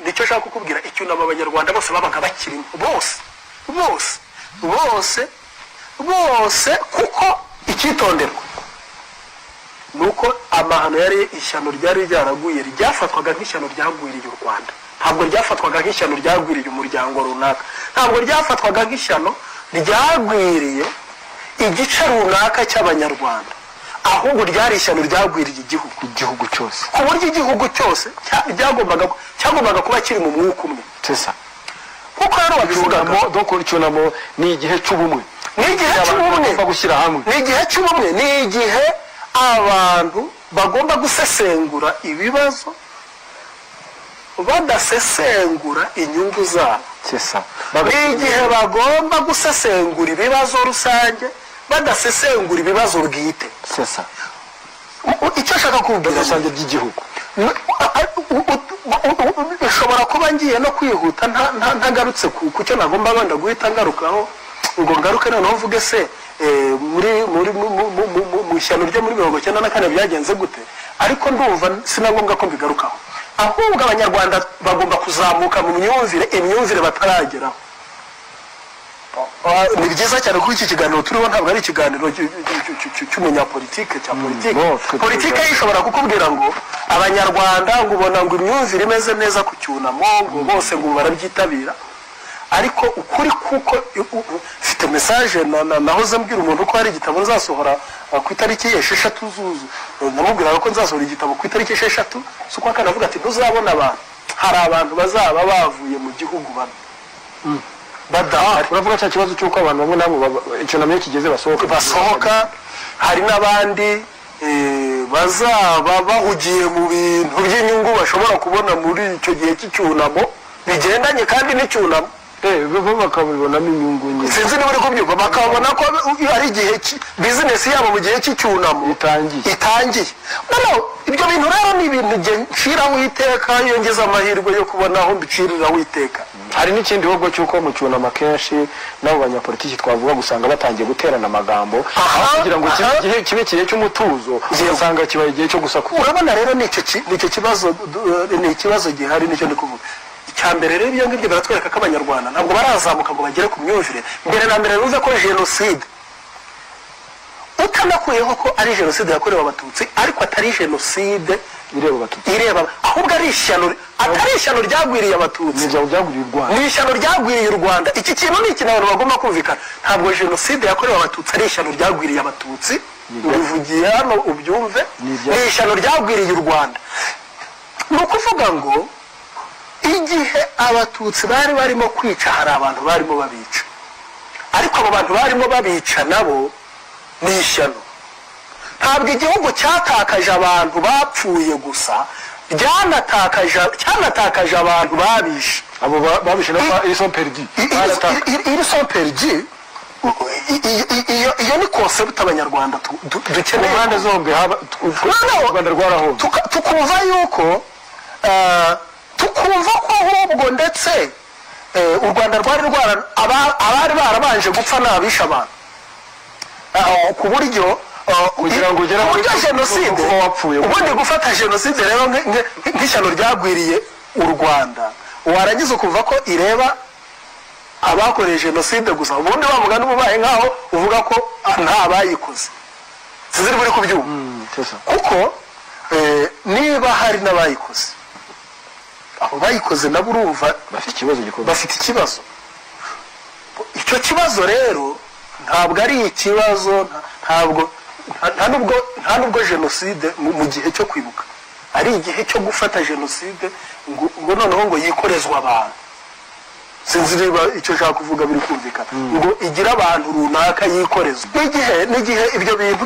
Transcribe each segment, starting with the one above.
nicyo nshaka kukubwira, icyunamo abanyarwanda bose babaga bakirimo, bose kuko icyitonderwa nuko amahano yari ishyano ryari ryaraguye ryafatwaga nk'ishyano ryagwiriye u Rwanda, ntabwo ryafatwaga nk'ishyano ryagwiriye umuryango runaka, ntabwo ryafatwaga nk'ishyano ryagwiriye igice runaka cy'abanyarwanda, ahubwo ryari ishyano ryagwiriye igihugu cyose, ku buryo igihugu cyose cyagombaga kuba kiri mu mwuka umwe. Kuko rero wabivugamo doko icyunamo ni igihe cy'ubumwe, ni igihe cy'ubumwe, gushyira hamwe, ni igihe cy'ubumwe, ni igihe abantu bagomba gusesengura ibibazo badasesengura inyungu zabo. Ni igihe bagomba gusesengura ibibazo rusange badasesengura ibibazo bwite. Icyo ashaka kubwira rusange by'igihugu, ushobora kuba ngiye no kwihuta ntagarutse ku cyo nagomba wenda guhita ngarukaho, ngo ngaruke noneho mvuge se mu ishyano ryo muri 1994 byagenze gute, ariko ndumva sinagombwa ko mbigarukaho, ahubwo abanyarwanda bagomba kuzamuka mu imyumvire batarageraho. Ni byiza cyane kuko iki kiganiro turiho ntabwo ari ikiganiro cy'umunyapolitike cya politike ishobora kukubwira ngo abanyarwanda ngo ubona ngo imyumvire imeze neza ku cyunamo ngo bose ngo barabyitabira, ariko ukuri kuko mfite message nahoze mbwira umuntu ko hari igitabo nzasohora ku itariki 6 zuzu, namubwira ko nzasohora igitabo ku itariki 6 suko akanavuga ati ntuzabona abantu, hari abantu bazaba bavuye mu gihugu bamwe uravuga cya kibazo cy'uko abantu bamwe nabo icyunamo kigeze basohoka, hari n'abandi bazaba bahugiye mu bintu by'inyungu bashobora kubona muri icyo gihe cy'icyunamo bigendanye kandi n'icyunamo bakabibonamo inyungu nyinshi, sinzi niba uri kubyumva, bakabona ko ari igihe bizinesi yabo mu gihe cy'icyunamo itangiye. Ibyo bintu rero ni ibintu nciraho iteka, iyo ngeze amahirwe yo kubona aho mbiciriraho iteka. Hari n'ikindi ahubwo cy'uko mu cyunamo akenshi n'abo banyapolitiki twavuga gusanga batangiye guterana amagambo kugira ngo igihe kibe kigihe cy'umutuzo, usanga kibaye igihe cyo gusakuza. Urabona rero nicyo kibazo, ni ikibazo gihari, nicyo ndi kuvuga. Icyambere rero ibyo ngibyo baratwereka ko abanyarwanda ntabwo barazamuka ngo bagere ku myumvire. Mbere na mbere ruze ko jenoside utanakuyeho ko ari jenoside yakorewe abatutsi, ariko atari jenoside ireba ahubwo ari ishyano, atari ishyano ryagwiriye abatutsi, ni ishyano ryagwiriye u Rwanda. Iki kintu ni ikintu abantu bagomba kumvikana, ntabwo jenoside yakorewe abatutsi ari ishyano ryagwiriye abatutsi, ubivugiye hano ubyumve, ni ishyano ryagwiriye u Rwanda. Ni ukuvuga ngo igihe abatutsi bari barimo kwica hari abantu barimo babica, ariko abo bantu barimo babica nabo ni ishyano. Ntabwo igihugu cyatakaje abantu bapfuye gusa, cyanatakaje abantu babishe. Abo babishe ils sont perdus, iyo ni concept abanyarwanda dukeneye impande zombi. U Rwanda rwarahombye, tukumva yuko ahubwo ndetse u Rwanda rwari abari barabanje gupfa n'abisha abantu, ku buryo kugira ngo ugere muri jenoside, ubundi gufata jenoside rero nk'ishyano ryagwiriye u Rwanda, warangiza ukumva ko ireba abakoreye jenoside gusa, ubundi bavuga n'ububaye nk'aho uvuga ko nta bayikoze. Siziri buri kubyumva, kuko niba hari n'abayikoze, abo bayikoze nabo urumva bafite ikibazo. Icyo kibazo rero ntabwo ari ikibazo, nta nubwo jenoside mu gihe cyo kwibuka ari igihe cyo gufata jenoside ngo noneho ngo yikorezwa abantu. Sinzi niba icyo nshaka kuvuga biri kumvikana, ngo igira abantu runaka yikorezwa. N'igihe ibyo bintu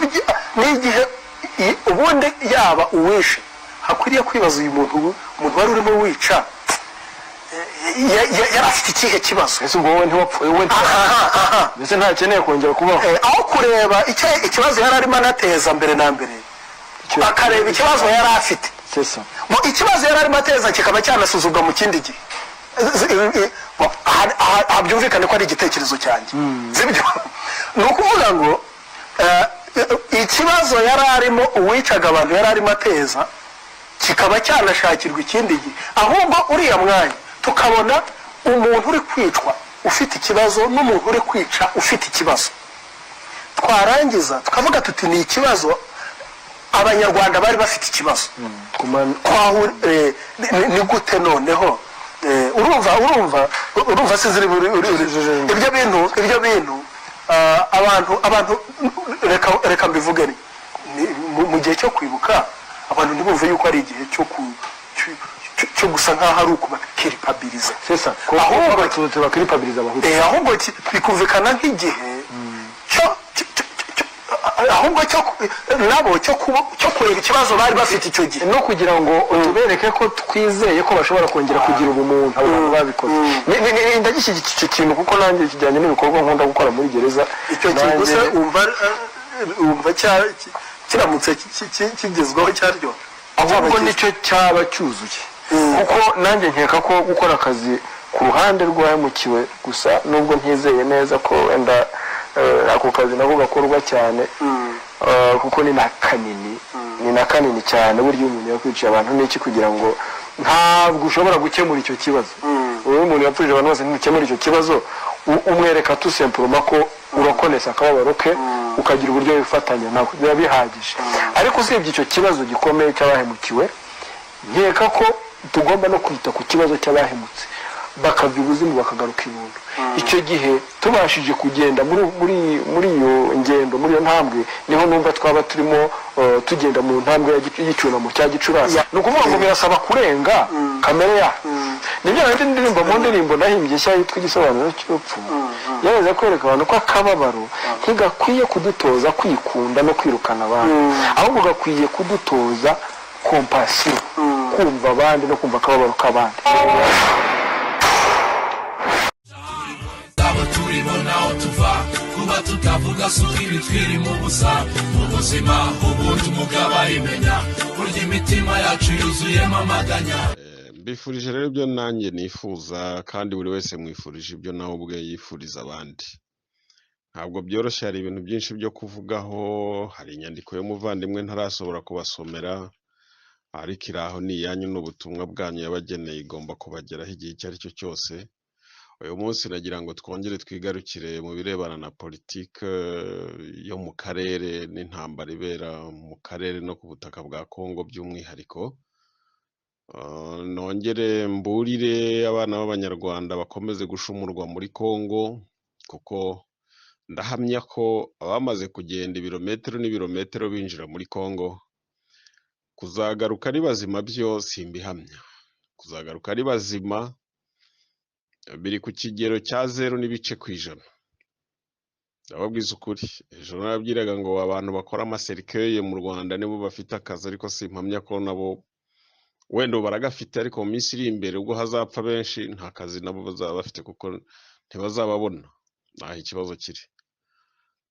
n'igihe ubundi yaba uwishe hakwiriye kwibaza uyu muntu wari urimo wica yari afite ikihe kibazo. Ese ngo wowe ntiwapfuye, wowe ndetse ntakeneye kongera kubaho, aho kureba ikibazo yari arimo anateza mbere na mbere, akareba ikibazo yari afite. Ikibazo yari arimo ateza kikaba cyanasuzumwa mu kindi gihe, byumvikane ko ari igitekerezo cyanjye, sibyo? Ni ukuvuga ngo ikibazo yari arimo, uwicaga abantu yari arimo ateza kikaba cyanashakirwa ikindi gihe, ahubwo uriya mwanya tukabona umuntu uri kwicwa ufite ikibazo n'umuntu uri kwica ufite ikibazo, twarangiza tukavuga tuti ni ikibazo abanyarwanda bari bafite ikibazo, ni gute noneho urumva sinzi ibyo bintu abantu reka mbivuge mu gihe cyo kwibuka abantu ntibumve yuko ari igihe cyo gusa nk'aho ari ukubakiripabiliza, ahubwo bikumvikana nk'igihe ahubwo nabo cyo kureba ikibazo bari bafite icyo gihe, no kugira ngo tubereke ko twizeye ko bashobora kongera kugira ubumuntu abantu babikoze. Ndagishyigikira icyo kintu kuko nanjye kijyanye n'ibikorwa nkunda gukora muri gereza. Icyo kintu se umva kiramutse kigezweho cyaryo, ahubwo nicyo cyaba cyuzuye, kuko nanjye nkeka ko gukora akazi ku ruhande rw'ahemukiwe gusa, nubwo ntizeye neza ko wenda ako kazi nako gakorwa cyane, kuko ni na kanini cyane. Burya umuntu yakwiciye abantu n'iki kugira ngo ntabwo ushobora gukemura icyo kibazo. Uwo umuntu yapfurije abantu bose ntukemura icyo kibazo, umwereka tu simplement ko urakonesa akababaro ke, ukagira uburyo wifatanya nawe, biba bihagije. Ariko usibye icyo kibazo gikomeye cy'abahemukiwe, nkeka ko tugomba no kwita ku kibazo cy'abahemutse, bakavya ubuzima bakagaruka ibuntu. Icyo gihe tubashije kugenda muri iyo ngendo, muri iyo ntambwe, niho numva twaba turimo tugenda mu ntambwe y'igicunamo cya Gicurasi. Ni ukuvuga ngo birasaba kurenga kamere ya nibyo mu ndirimbo nahimbye nshya yitwa Igisobanuro cy'urupfu, yaraza kwereka abantu ko akababaro ntigakwiye kudutoza kwikunda no kwirukana abantu, ahubwo gakwiye kudutoza compassion, kumva abandi no kumva akababaro k'abandi. Tukavuga sukiri twiri mu busa mu buzima, ubundi umugabo arimenya, burya imitima yacu yuzuyemo amaganya. Mbifurije rero ibyo nanjye nifuza, kandi buri wese mwifurije ibyo nawe ubwe yifuriza abandi. Ntabwo byoroshye, hari ibintu byinshi byo kuvugaho, hari inyandiko y'umuvandimwe ntarasobora kubasomera, ariko iraho ni iyanyu n'ubutumwa bwanyu yabageneye, igomba kubageraho igihe icyo ari cyo cyose. Uyu munsi nagira ngo twongere twigarukire mu birebana na politike yo mu karere n'intambara ibera mu karere no ku butaka bwa Kongo by'umwihariko. Nongere mburire abana b'Abanyarwanda bakomeze gushumurwa muri Kongo, kuko ndahamya ko abamaze kugenda ibirometero n'ibirometero binjira muri Kongo, kuzagaruka ari bazima byo simbihamya. Kuzagaruka ari bazima biri ku kigero cya 0.% ndababwiza ukuri. Ejo nababwiraga ngo abantu bakora amaserikeye mu Rwanda nibo bafite akazi, ariko simpamya ko nabo wenda baragafite, ariko mu minsi iri imbere ubwo hazapfa benshi nta kazi nabo bazaba bafite, kuko ntibazababona. Naho ikibazo kiri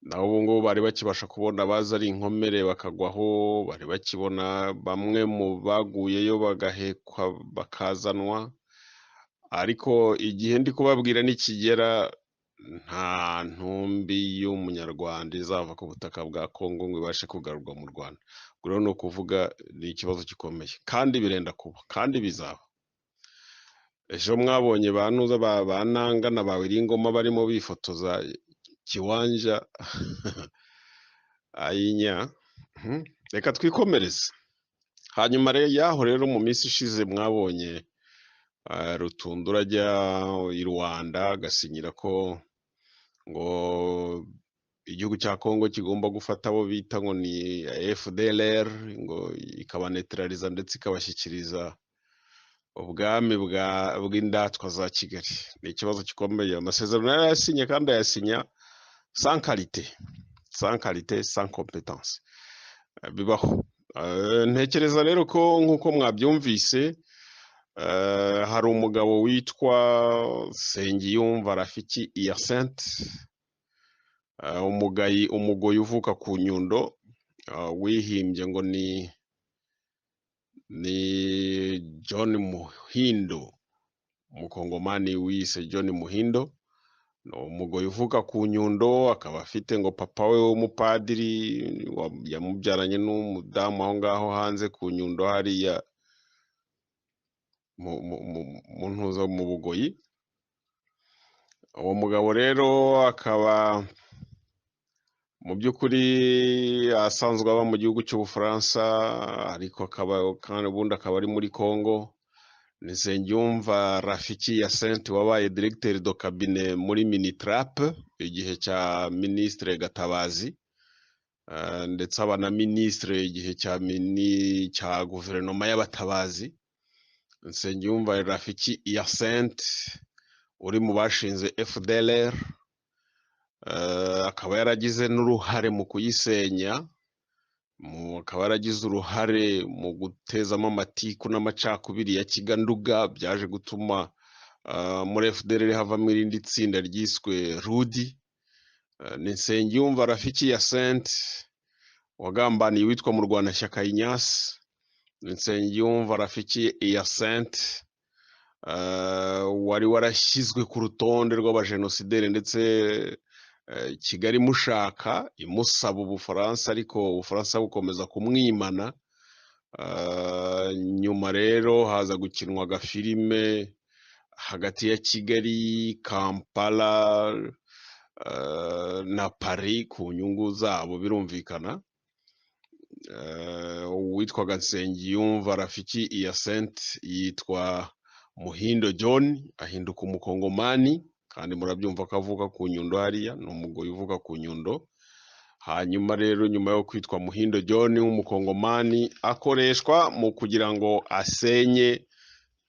naho ubu ngubu bari bakibasha kubona baza ari inkomere bakagwaho, bari bakibona bamwe mu baguyeyo bagahekwa bakazanwa, ariko igihe ndi kubabwira nikigera nta ntumbi y'umunyarwanda izava ku butaka bwa Kongo ngo ibashe kugarurwa mu Rwanda. Ubwo rero ni ukuvuga ni ikibazo gikomeye, kandi birenda kuba, kandi bizaba. Ejo mwabonye banuza bananga na Bawiringoma barimo bifotoza Kiwanja ayinya. Reka twikomereze. Hanyuma rero yaho rero mu minsi ishize mwabonye Rutundura ajya i Rwanda agasinyira ko ngo igihugu cya Kongo kigomba gufata abo bita ngo ni FDLR, ngo ikabanetraliza ndetse ikabashyikiriza ubwami bw'indatwa za Kigali. Ni ikibazo gikomeye. Amasezerano yarasinye kandi ayasinya sans qualité, sans compétence. Bibaho. Ntekereza rero ko nk'uko mwabyumvise, hari umugabo witwa Sengiyumva Rafiki Hyacinthe, umugoyi uvuka ku Nyundo, wihimbye ngo ni John Muhindo, umukongomani wise John Muhindo. Umugoyi uvuka ku Nyundo, akaba afite ngo papa we w'umupadiri yamubyaranye n'umudamu aho ngaho hanze ku Nyundo hariya mu ntuza mu Bugoyi. Uwo mugabo rero akaba mu by'ukuri asanzwe aba mu gihugu cy'Ubufaransa, ariko akaba kandi ubundi akaba ari muri Congo. Ni Nsengiyumva Rafiki Hyacinthe wabaye directeur de cabinet muri Minitrap igihe cya Ministre Gatabazi, ndetse aba na Ministre igihe cya guverinoma y'Abatabazi. Nsengiyumva Rafiki Hyacinthe uri mu bashinze FDLR, akaba yaragize n'uruhare mu kuyisenya, akaba yaragize uruhare mu gutezamo amatiku n'amacakubiri ya Kiganduga, byaje gutuma muri FDLR havamo irindi tsinda ryiswe Rudi. Ni Nsengiyumva Rafiki Hyacinthe wagambaniye witwa Murwanashyaka Ignace. Ni Nsengiyumva Rafiki Hyacinthe wari warashyizwe ku rutonde rw'abajenosideri, ndetse Kigali imushaka imusaba Ubufaransa, ariko Ubufaransa bukomeza kumwimana. Nyuma rero haza gukinwa agafilime hagati ya Kigali, Kampala na Paris ku nyungu zabo birumvikana. Uwitwaga Nsengiyumva Rafiki Hyacinthe yitwa Muhindo John, ahinduka umukongomani, kandi murabyumva ko avuka ku Nyundo, hariya ni umugoyi uvuga ku Nyundo. Hanyuma rero nyuma yo kwitwa Muhindo John w'umukongomani, akoreshwa mu kugira ngo asenye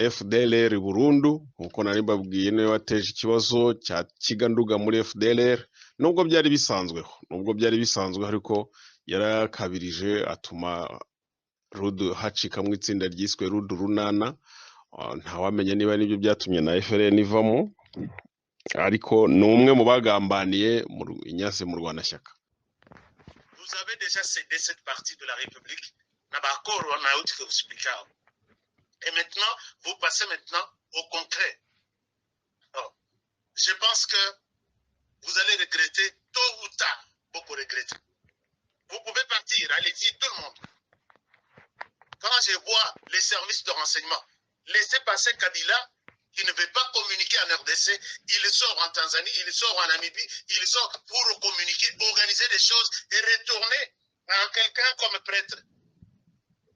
FDLR burundu, nkuko nari mbabwiye niwe wateje ikibazo cya Kiganduga muri FDLR. Nubwo byari bisanzweho, ariko yarakabirije atuma Rudu hacikamwo itsinda ryiswe Rudu Runana. Ntawamenya niba nibyo byatumye na FRN ivamo, ariko ni umwe mu bagambaniye Ignace Murwanashyaka. Vous avez déjà cédé cette partie de la République, n'a pas encore on a que vous expliquer. Et maintenant, vous passez maintenant au concret. Alors, je pense que vous allez regretter, tôt ou tard, beaucoup regretter. Vous pouvez partir, allez-y, tout le monde. Quand je vois les services de renseignement, laissez passer Kabila, qui ne veut pas communiquer en RDC, il sort en Tanzanie, il sort en Namibie, il sort pour communiquer, organiser des choses et retourner à quelqu'un comme prêtre.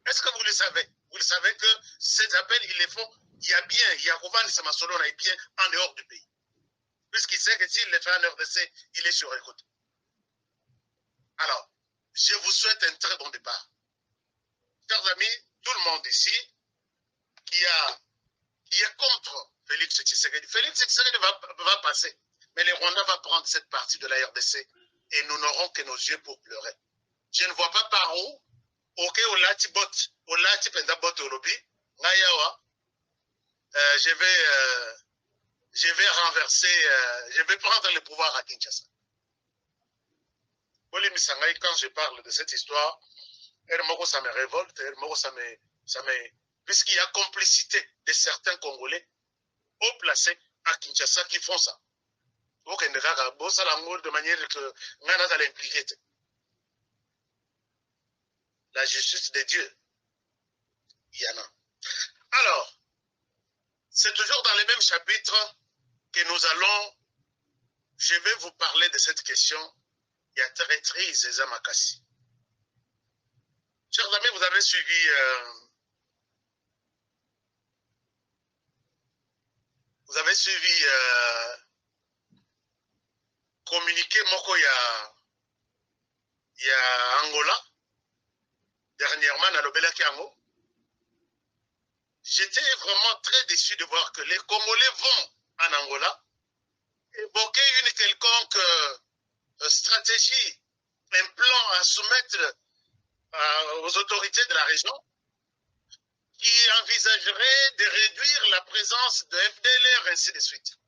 Est-ce que vous le savez? Vous le savez que ces appels, ils les font, il y a bien, Yakovan Samassolo est bien en dehors du pays. Puisqu'il sait que s'il les fait en RDC, il est sur écoute. Alors, je vous souhaite un très bon départ. Chers amis, tout le monde ici qui est contre Félix Tshisekedi. Félix Tshisekedi va passer, mais les Rwandais vont prendre cette partie de la RDC et nous n'aurons que nos yeux pour pleurer. Je ne vois pas par où, ok, au lati penda bot au lobby, je vais renverser, je vais prendre le pouvoir à Kinshasa. Quand je parle de cette histoire, ça me révolte, puisqu'il y a complicité de certains Congolais haut placés à Kinshasa qui font ça. Donc, de manière que Nana l'impliquer. La justice de Dieu, il y en a. Alors, c'est toujours dans le même chapitre que nous allons, je vais vous parler de cette question. Il y a traîtrise et Zamakassi. Chers amis, vous avez suivi communiqué Moko il y a Angola dernièrement dans le Belakiango. J'étais vraiment très déçu de voir que les Congolais vont en Angola évoquer une quelconque stratégie, un plan à soumettre aux autorités de la région qui envisagerait de réduire la présence de FDLR, ainsi de suite.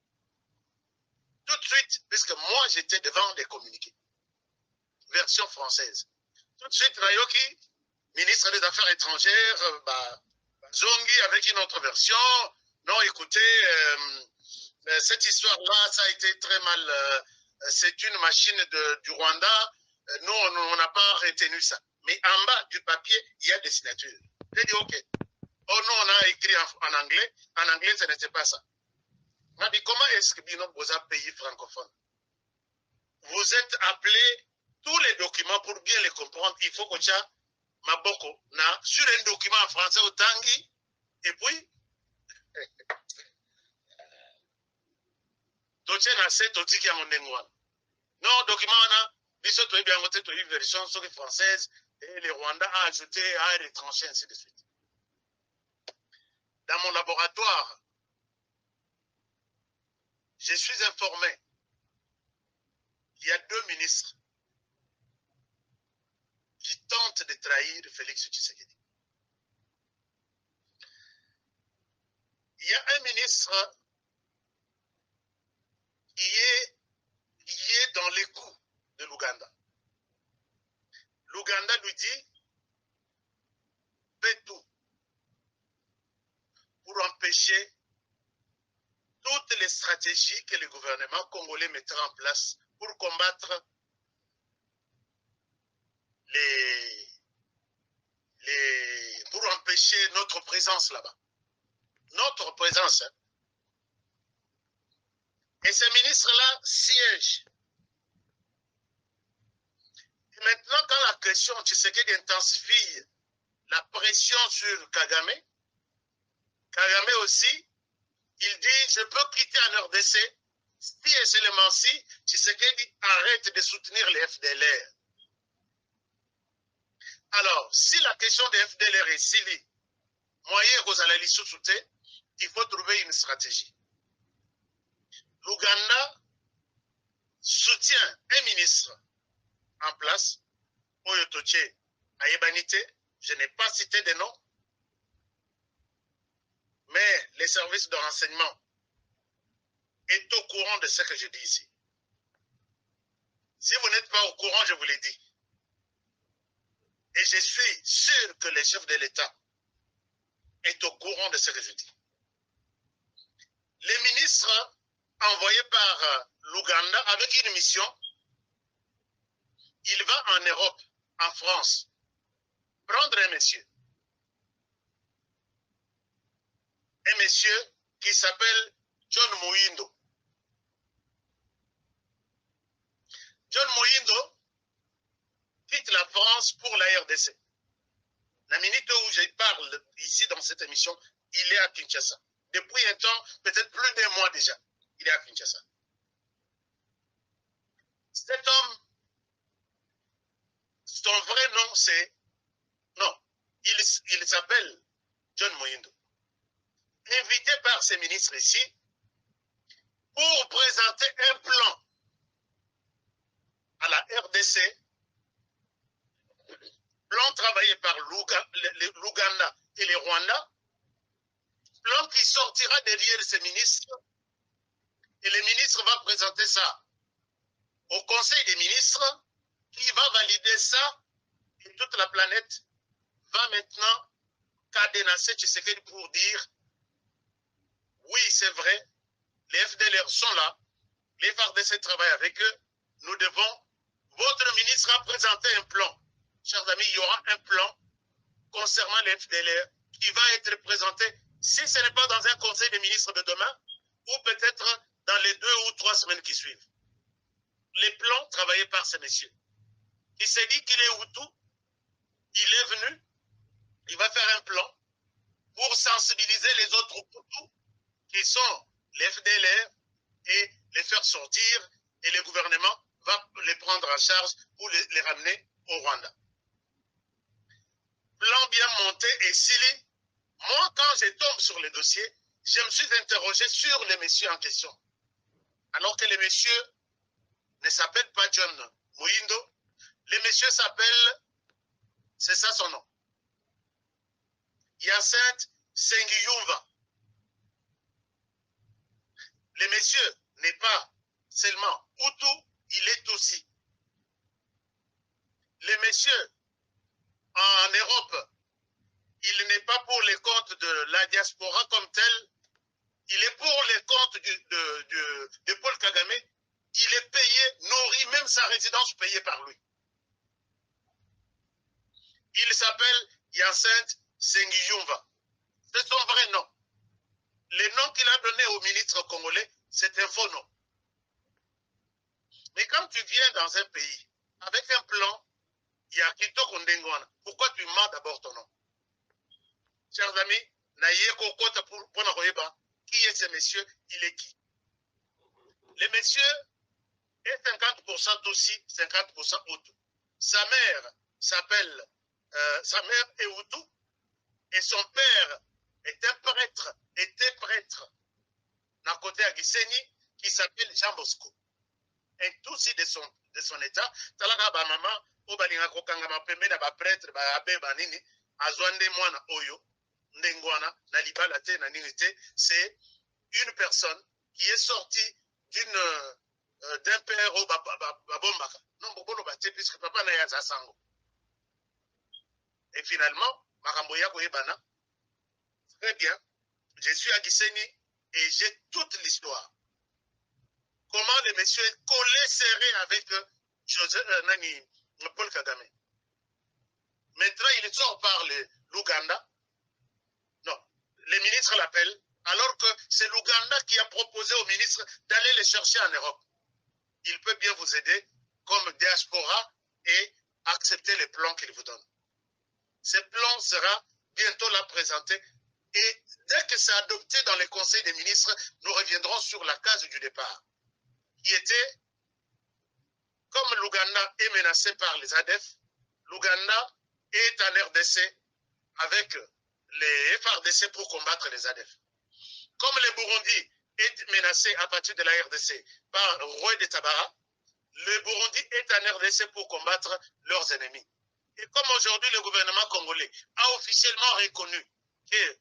Tout de suite, puisque moi j'étais devant les communiqués, version française. Tout de suite, Nayoki, ministre des Affaires étrangères, Zongi avec une autre version. Non, écoutez, cette histoire-là, ça a été très mal. C'est une machine du Rwanda. Nous, on n'a pas retenu ça. Mais en bas du papier, il y a des signatures. J'ai dit, OK. Oh non, on a écrit en anglais. En anglais, ce n'était pas ça. Mais comment est-ce que Bino vous a pays francophone? Vous êtes appelés, tous les documents, pour bien les comprendre, il faut que tu aies Maboko, sur un document en français au Tangi, et puis, tu as non, document, on a une version française, et les Rwandais a ajouté, a retranché, ainsi de suite. Dans mon laboratoire, je suis informé qu'il y a 2 ministres qui tentent de trahir Félix Tshisekedi. Il y a un ministre qui est dans les coups de l'Ouganda. L'Ouganda lui dit, fais tout pour empêcher toutes les stratégies que le gouvernement congolais mettra en place pour combattre pour empêcher notre présence là-bas. Notre présence. Hein. Et ces ministres-là siègent. Et maintenant, quand la question Tshisekedi intensifie la pression sur Kagame, Kagame aussi, il dit, je peux quitter en RDC si et seulement si Tshisekedi arrête de soutenir les FDLR. Alors, si la question des FDLR est Sili, moyen que vous allez soutien, il faut trouver une stratégie. L'Ouganda soutient un ministre en place, Oyotoche Ayebanite, je n'ai pas cité de nom, mais les services de renseignement est au courant de ce que je dis ici. Si vous n'êtes pas au courant, je vous l'ai dit. Et je suis sûr que le chef de l'État est au courant de ce que je dis. Les ministres envoyés par l'Ouganda avec une mission, il va en Europe, en France, prendre un monsieur qui s'appelle John Muindo. John Muindo quitte la France pour la RDC. La minute où je parle ici dans cette émission, il est à Kinshasa. Depuis un temps, peut-être plus d'un mois déjà, il est à Kinshasa. Cet homme, son vrai nom c'est... Non, il s'appelle John Muindo. Invité par ces ministres ici pour présenter un plan à la RDC, plan travaillé par l'Ouganda et les Rwandais, plan qui sortira derrière ces ministres, et le ministre va présenter ça au Conseil des ministres, qui va valider ça, et toute la planète va maintenant cadenasser Tshisekedi pour dire oui, c'est vrai, les FDLR sont là, les FARDC travaillent avec eux, nous devons, votre ministre a présenté un plan. Chers amis, il y aura un plan concernant les FDLR qui va être présenté, si ce n'est pas dans un conseil des ministres de demain, ou peut-être dans les 2 ou 3 semaines qui suivent. Les plans travaillés par ces messieurs. Il s'est dit qu'il est Hutu, il est venu, il va faire un plan pour sensibiliser les autres Hutus qui sont les FDLR et les faire sortir, et le gouvernement va les prendre en charge pour les ramener au Rwanda. Plan bien monté et scellé. Moi, quand je tombe sur le dossier, je me suis interrogé sur les messieurs en question. Alors que les messieurs ne s'appellent pas John Muindo, les messieurs s'appellent, c'est ça son nom, Hyacinthe Sengiyumva. Le monsieur n'est pas seulement Hutu, il est aussi. Le monsieur, en Europe, il n'est pas pour les comptes de la diaspora comme tel, il est pour les comptes de Paul Kagame, il est payé, nourri, même sa résidence payée par lui. Il s'appelle Hyacinthe Sengiyumva. C'est son vrai nom. Le nom qu'il a donné au ministre congolais, c'est un faux nom. Mais quand tu viens dans un pays avec un plan, il y a Kitoko Ndengwana. Pourquoi tu mens d'abord ton nom? Chers amis, qui est ce monsieur? Il est qui? Le monsieur est 50% aussi, 50% Hutu. Sa mère s'appelle, sa mère est Hutu et son père est un prêtre, était prêtre, d'un côté à Gisenyi, qui s'appelle Jean Bosco. Et tout aussi de son état, talaka ba maman, o balinga kokanga mapembe na ba prêtre, ba abe ba nini, azwande mwana oyo, ndengwana, na libala te, na nini te, c'est une personne qui est sortie d'un père au babombaka. Non, bobolo ba te, puisque papa na yaza sango. Et finalement, makambo ya koyebana, très bien, je suis à Gisenyi et j'ai toute l'histoire. Comment le monsieur est collé serré avec Paul Kagame. Maintenant, il sort par l'Ouganda. Non, le ministre l'appelle, alors que c'est l'Ouganda qui a proposé au ministre d'aller les chercher en Europe. Il peut bien vous aider comme diaspora et accepter les plans qu'il vous donne. Ce plan sera bientôt là présenté et dès que c'est adopté dans les conseils des ministres, nous reviendrons sur la case du départ. Qui était, comme l'Ouganda est menacé par les ADF, l'Ouganda est en RDC avec les FRDC pour combattre les ADF. Comme le Burundi est menacé à partir de la RDC par Roi de Tabara, le Burundi est en RDC pour combattre leurs ennemis. Et comme aujourd'hui le gouvernement congolais a officiellement reconnu que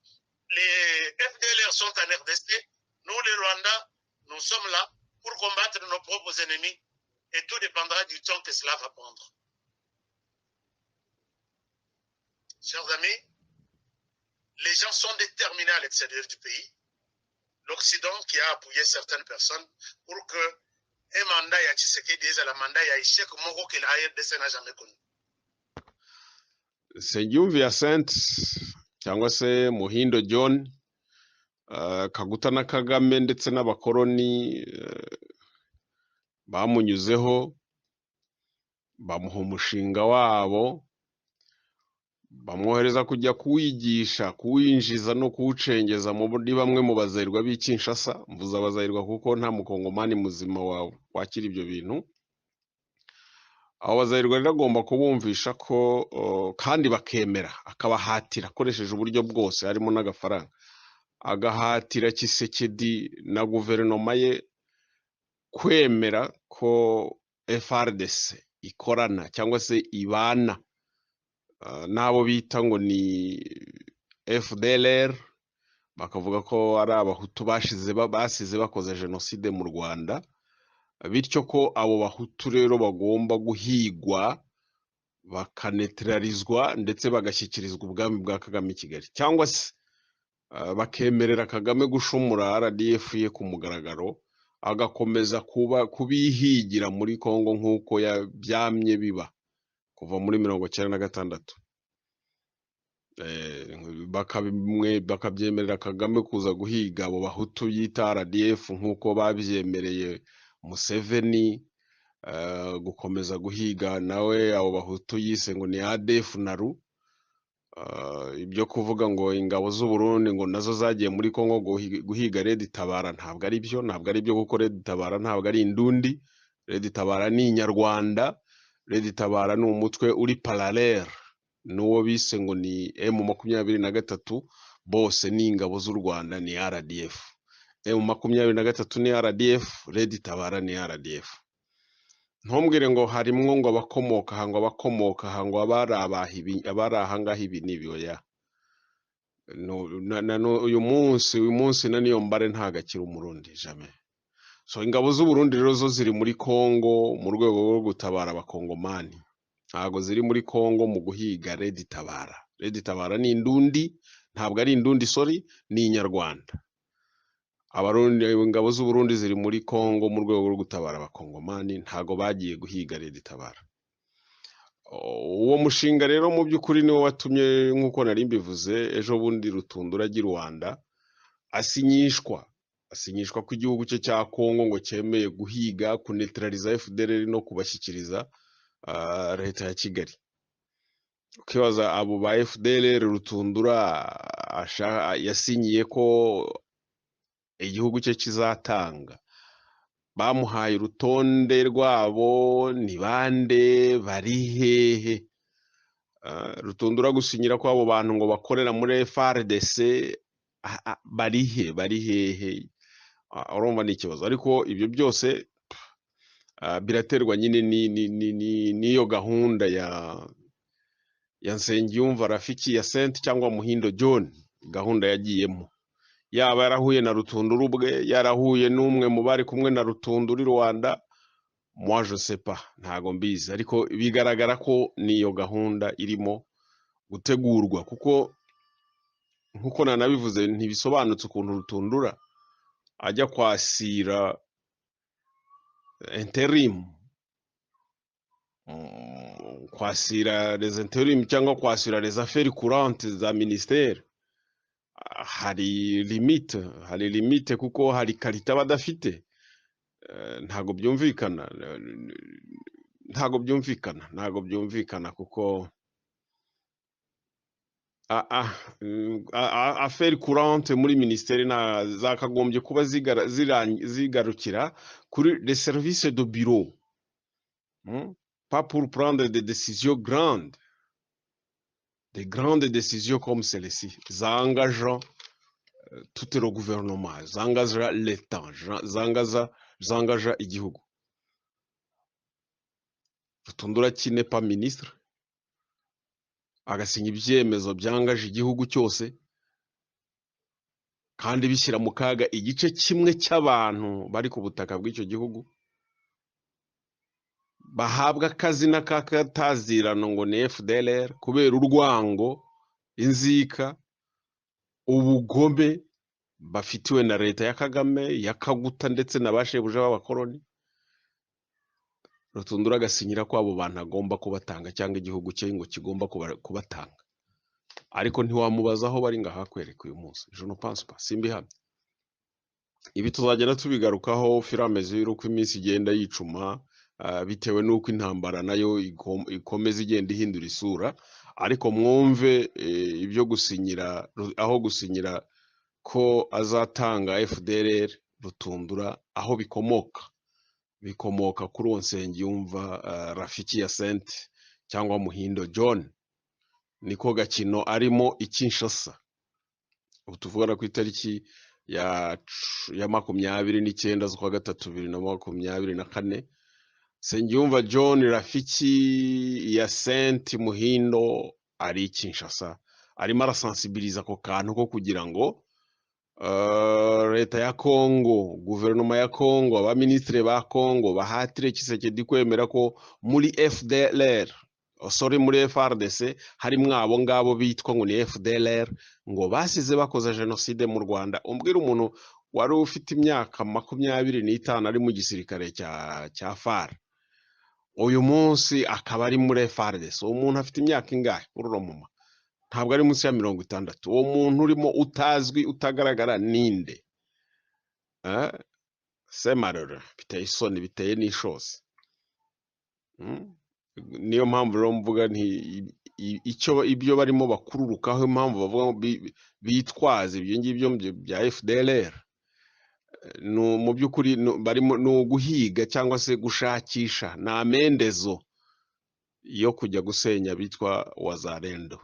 les FDLR sont en RDC, nous les Rwandais, nous sommes là pour combattre nos propres ennemis et tout dépendra du temps que cela va prendre. Chers amis, les gens sont déterminés à l'extérieur du pays. L'Occident qui a appuyé certaines personnes pour que un mandat ya Tshisekedi est le mandat ya Ishek Moko que la RDC n'a jamais connu. Nsengiyumva Sente cyangwa se Muhindo John, Kaguta na Kagame ndetse n'abakoloni bamunyuzeho bamuha umushinga wabo, bamwohereza kujya kuwigisha, kuwinjiza no kuwucengeza muri bamwe mu bazayirwa b'i Kinshasa. Mvuze abazayirwa kuko nta mukongomani muzima wakira ibyo bintu. Abo bazayirwa rero agomba kubumvisha ko kandi bakemera, akabahatira akoresheje uburyo bwose harimo n'agafaranga, agahatira Tshisekedi na guverinoma ye kwemera ko FRDC ikorana cyangwa se ibana n'abo bita ngo ni FDLR, bakavuga ko ari abahutu basize bakoze jenoside mu Rwanda, bityo ko abo bahutu rero bagomba guhigwa, bakanetralizwa ndetse bagashyikirizwa ubwami bwa Kagame i Kigali, cyangwa se bakemerera Kagame gushumura RDF ye ku mugaragaro, agakomeza kubihigira muri Kongo nk'uko byamye biba kuva muri 1996. Bakabyemerera Kagame kuza guhiga abo bahutu yita RDF nk'uko babyemereye Museveni, gukomeza guhiga nawe abo bahutu yise ngo ni ADF naru. Ibyo kuvuga ngo ingabo z'u Burundi ngo nazo zagiye muri Kongo guhiga Red Tabara, ntabwo ari byo kuko Red Tabara ntabwo ari indundi. Red Tabara ni Inyarwanda. Red Tabara ni umutwe uri parallel n'uwo bise ngo ni M23, bose ni ingabo z'u Rwanda, ni RDF. M23 ni RDF, Red Tabara ni RDF. Ntumbwire ngo harimwo ngo abakomoka aha ngo abari aha ngaha ibi n'ibyoya. Uyu munsi na niyo mbare ntagakira umurundi jamais. So ingabo z'u Burundi rero zo ziri muri Kongo mu rwego rwo gutabara abakongomani, ntago ziri muri Kongo mu guhiga Red Tabara. Red Tabara ni indundi, ntabwo ari indundi ni Inyarwanda. Abarundi, ingabo z'u Burundi ziri muri Kongo mu rwego rwo gutabara abakongomani, ntago bagiye guhiga Red Tabara. uwo mushinga rero mu by'ukuri niwo watumye nk'uko nari mbivuze ejo bundi Rutundura agira Rwanda asinyishwa ko igihugu cye cya Kongo ngo cyemeye guhiga kunetraliza FDLR no kubashyikiriza leta ya Kigali. Ukibaza abo ba FDLR Rutundura yasinyiye ko igihugu cye kizatanga, bamuhaye urutonde rwabo, ni bande, bari hehe? Rutundura gusinyira ko abo bantu ngo bakorera muri FARDC bari hehe? Urumva ni ikibazo, ariko ibyo byose biraterwa nyine n'iyo gahunda ya Nsengiyumva Rafiki ya Saint cyangwa Muhindo John, gahunda yagiyemo, yaba yarahuye na Rutundura ubwe, yarahuye n'umwe mu bari kumwe na Rutundura i Rwanda, moi je sais pas, ntago mbizi, ariko bigaragara ko niyo gahunda irimo gutegurwa, kuko nkuko nanabivuze ntibisobanutse ukuntu Rutundura ajya kwasira interim, kwasira les interims cyangwa kwasira les affaires courantes za ministère. Hari limite kuko hari karita badafite. Ntago byumvikana kuko affaires courantes muri ministère zakagombye kuba zigarukira kuri les services de bureau, pas pour prendre des décisions grandes, des grandes décisions comme celle-ci, zangageant tout le gouvernement, zangageant l'État, zangageant igihugu. Rutundura qui n'est pas ministre agasinya ibyemezo byangaje igihugu cyose, kandi bishyira mu kaga igice kimwe cy'abantu bari ku butaka bw'icyo gihugu, bahabwa akazi n'akatazirano ngo ni FDLR kubera urwango, inzika, ubugome bafitiwe na leta ya Kagame, ya Kaguta ndetse na bashebuja b'abakoloni. Rutundura agasinyira ko abo bantu agomba kubatanga cyangwa igihugu cye ngo kigomba kubatanga, ariko ntiwamubaza aho bari ngahakwereka uyu munsi. Je ne pense pas, simbihamye. Ibi tuzagenda tubigarukaho firameze y'uko iminsi igenda yicuma, bitewe n'uko intambara nayo ikomeza igenda ihindura isura, ariko mwumve ibyo gusinyira, aho gusinyira ko azatanga FDLR Rutundura aho bikomoka kuri uwo Nsengiyumva Rafiki ya Saint cyangwa Muhindo John. Niko gakino arimo i Kinshasa. Ubu tuvugana ku itariki ya 29 z'ukwa gatatu 2024. Nsengiyumva John Rafiki ya Saint Muhindo ari Kinshasa, arimo arasensibiliza ko kantu ko kugira ngo leta ya Kongo, guverinoma ya Kongo, abaministre ba Kongo bahatire Tshisekedi kwemera ko muri FDLR, muri FARDC harimo abo ngabo bitwa ngo ni FDLR, ngo basize bakoze genocide mu Rwanda. Umbwira umuntu wari ufite imyaka 25 ari mu gisirikare cya FAR, uyu munsi akaba ari muri FARDC, umuntu afite imyaka ingahe urumuma? Ntabwo ari munsi ya 60. Uwo muntu urimo utazwi, utagaragara ninde? Semarora, biteye isoni, biteye n'ishozi. Niyo mpamvu rero mvuga nti ibyo barimo bakururukaho, impamvu bavuga bitwaza ibyo ngibyo bya FDLR, mu by'ukuri barimo no guhiga cyangwa se gushakisha na mendezo yo kujya gusenya bitwa Wazalendo.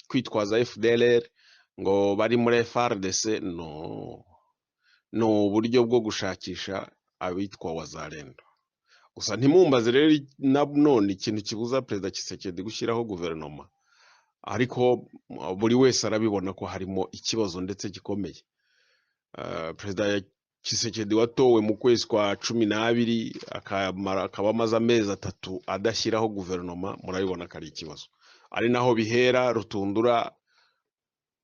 Kwitwaza FDLR ngo bari muri FARDC, no buryo bwo gushakisha abitwa Wazalendo. Gusa ntimumbaze rero none ikintu kibuza Perezida Tshisekedi gushyiraho guverinoma, ariko buri wese arabibona ko harimo ikibazo ndetse gikomeye. Perezida Tshisekedi watowe mu kwezi kwa 12 akaba amaze amezi 3 adashyiraho guverinoma, murabibona ko ari ikibazo. Ari naho bihera Rutundura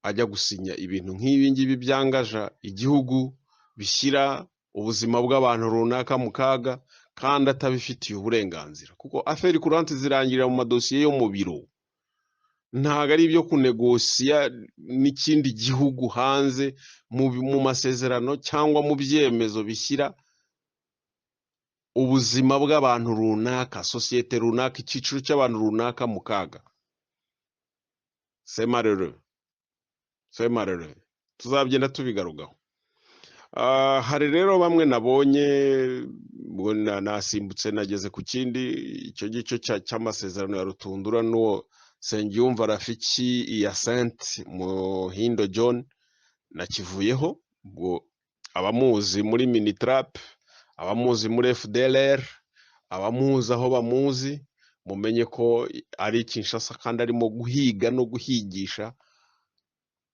ajya gusinya ibintu nk'ibi ngibi byangaja igihugu, bishyira ubuzima bw'abantu runaka mu kaga, kandi atabifitiye uburenganzira, kuko affaire courantes zirangirira mu madosiye yo mu biro, ntago ari ibyo kunegosiya n'ikindi gihugu hanze mu masezerano cyangwa mu byemezo bishyira ubuzima bw'abantu runaka, sosiyete runaka, icyiciro cy'abantu runaka mu kaga. C'est malheureux, tuzagenda tubigarukaho. Hari rero bamwe nabonye nasimbutse nageze ku kindi, icyo gice cy'amasezerano ya Rutundura n'uwo Nsengiyumva Rafiki Hyacinthe Muhindo John nakivuyeho. Ubwo abamuzi muri Minitrap, abamuzi muri FDLR, abamuzi aho bamuzi, mumenye ko ari Kinshasa kandi arimo guhiga no guhigisha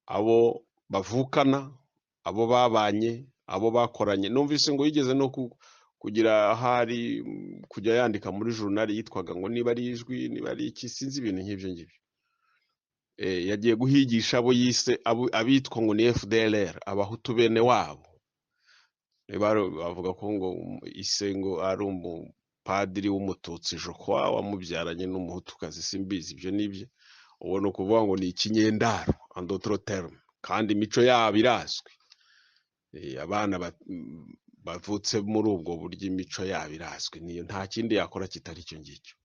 abo bavukana, abo babanye, abo bakoranye. Numvise ngo yigeze no kugira ahari kujya yandika muri journal yitwaga ngo niba ari Ijwi, niba ari iki, sinzi ibintu nk'ibyo ngibyo. Yagiye guhigisha abo yise abitwa ngo ni FDLR, abahutu bene wabo. Bavuga ko ngo ise ngo ari umupadiri w'umututsi jokwa wamubyaranye n'umuhutukazi, simbizi ibyo nibyo. Ubona ukuvuga ngo ni ikinyendaro en d'autres termes, kandi imico yabo irazwi. Abana bavutse muri ubwo buryo imico yabo irazwi, niyo nta kindi yakora kitari icyo ngicyo.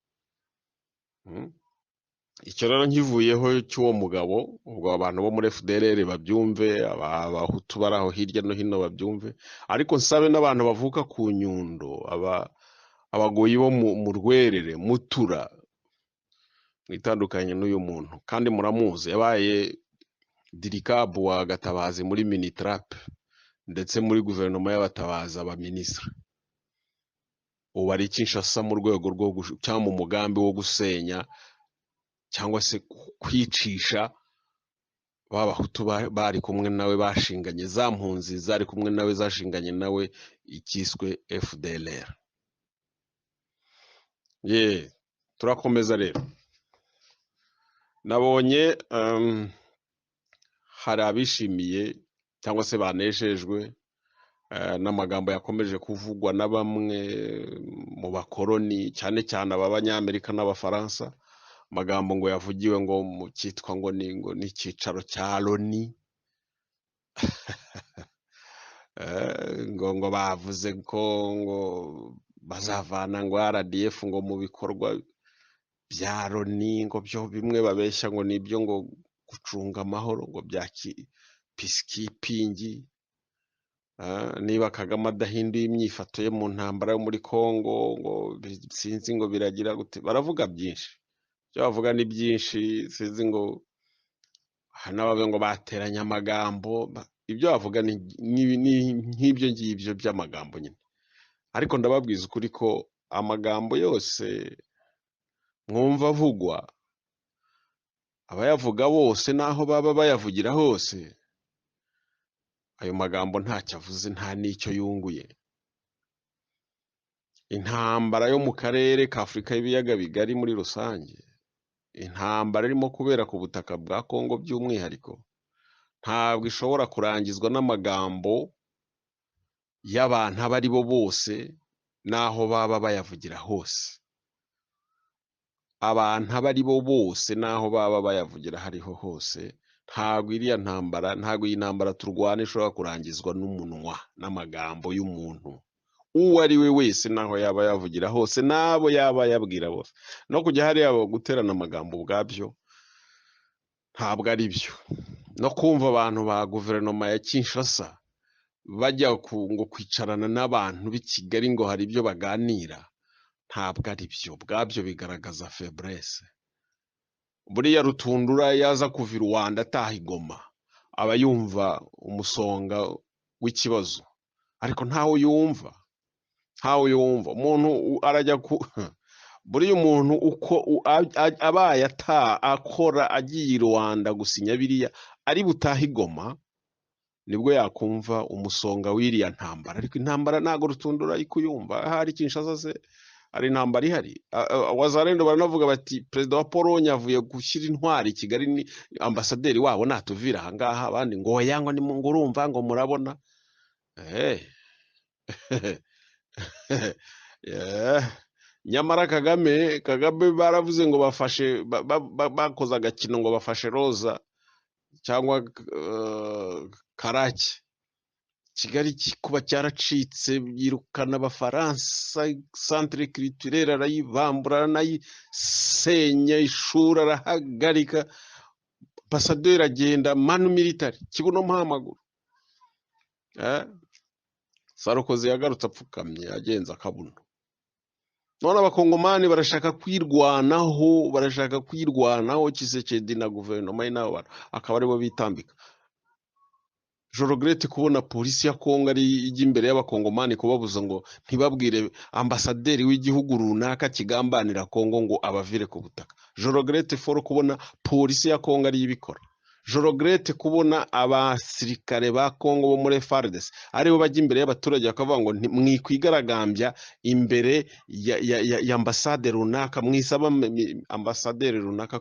Icyo rero nkivuyeho cy'uwo mugabo, ubwo abantu bo muri FDLR babyumve, abahutu bari aho hirya no hino babyumve, ariko nsabe n'abantu bavuka ku Nyundo, abagoyi bo mu Rwerere, Mutura, mwitandukanye n'uyu muntu kandi muramuzi, yabaye dirikabu wa Gatabazi muri Minitrap ndetse muri guverinoma y'abatabazi abaminisitiri. Ubu ari Kinshasa mu rwego rwo cyangwa mu mugambi wo gusenya cyangwa se kwicisha babahutu bari kumwe nawe bashinganye, za mpunzi zari kumwe nawe zashinganye nawe ikiswe FDLR. Turakomeza rero. Nabonye hari abishimiye cyangwa se baneshejwe n'amagambo yakomeje kuvugwa na bamwe mu bakoroni, cyane cyane ab'Abanyamerika n'Abafaransa. Amagambo ngo yavugiwe ngo mu cyitwa ngo ni icyicaro cya Loni. ngo bavuze ko ngo bazavana ngo RDF ngo mu bikorwa bya Loni, ngo byo bimwe babeshya ngo nibyo ngo gucunga amahoro, ngo bya peacekeeping. Niba Kagame adahinduye imyifato ye mu ntambara yo muri Congo, ngo sinzi ngo biragira gute, baravuga byinshi. Ibyo bavuga ni byinshi, sinzi ngo hanababe ngo bateranye amagambo. Ibyo bavuga ni nk'ibyo ngibyo by'amagambo nyine, ariko ndababwiza ukuri ko amagambo yose mwumva avugwa, abayavuga bose naho baba bayavugira hose, ayo magambo ntacyo avuze, nta n'icyo yunguye. Intambara yo mu karere ka Afurika y'ibiyaga bigari muri rusange, intambara irimo kubera ku butaka bwa Kongo by'umwihariko, ntabwo ishobora kurangizwa n'amagambo y'abantu abo ari bo bose naho baba bayavugira hose. Abantu abo ari bo bose naho baba bayavugira hariho hose, ntabwo iyi ntambara turwana ishobora kurangizwa n'umunwa n'amagambo y'umuntu uwo ari we wese, naho yaba yavugira hose n'abo yaba yabwira bose. No kujya hariya guterana amagambo ubwabyo ntabwo ari byo. No kumva abantu ba guverinoma ya Kinshasa bajya ngo kwicarana n'abantu b'i Kigali ngo hari ibyo baganira, ntabwo ari byo. Ubwabyo bigaragaza faiblesse. Buriya Rutundura yaza kuva i Rwanda ataha i Goma, aba yumva umusonga w'ikibazo, ariko ntawe yumva. Umuntu arajya buriya umuntu uko abaye akora agiye i Rwanda gusinya biriya, ari butaha i Goma nibwo yakumva umusonga w'iriya ntambara. Ariko intambara ntago Rutundura ikuyumva. Hari Kinshasa se ari intambara ihari? Wazarendo baranavuga bati perezida wa Pologne avuye gushyira intwari i Kigali, ni ambasaderi wabo natuvira aha ngaha, abandi ngo yangwa ni ngo urumva ngo murabona. nyamara Kagame baravuze ngo bafashe bakoze agakino ngo bafashe Roza cyangwa Karake. Kigali kuba cyaracitse yirukana abafaransa, centre culturelle arayibambura, arayisenya, ishuri arahagarika, ambasaderi agenda manu military kibuno mpamaguru. Sarkozy yagarutse apfukamye agenza akabuno. None abakongomani barashaka kwirwanaho, Tshisekedi na guverinoma ye nabo akaba aribo bitambika. Je regrette kubona polisi ya Kongo ari ijya imbere y'abakongomani kubabuza ngo ntibabwire ambasaderi w'igihugu runaka kigambanira Kongo ngo abavire ku butaka. Je regrette kubona polisi ya Kongo ari ibikora. Je regrette kubona abasirikare ba Kongo bo muri FARDC aribo bajya imbere y'abaturage bakavuga ngo mwikwigaragambya imbere ya ambasade runaka, mwisaba ambasaderi runaka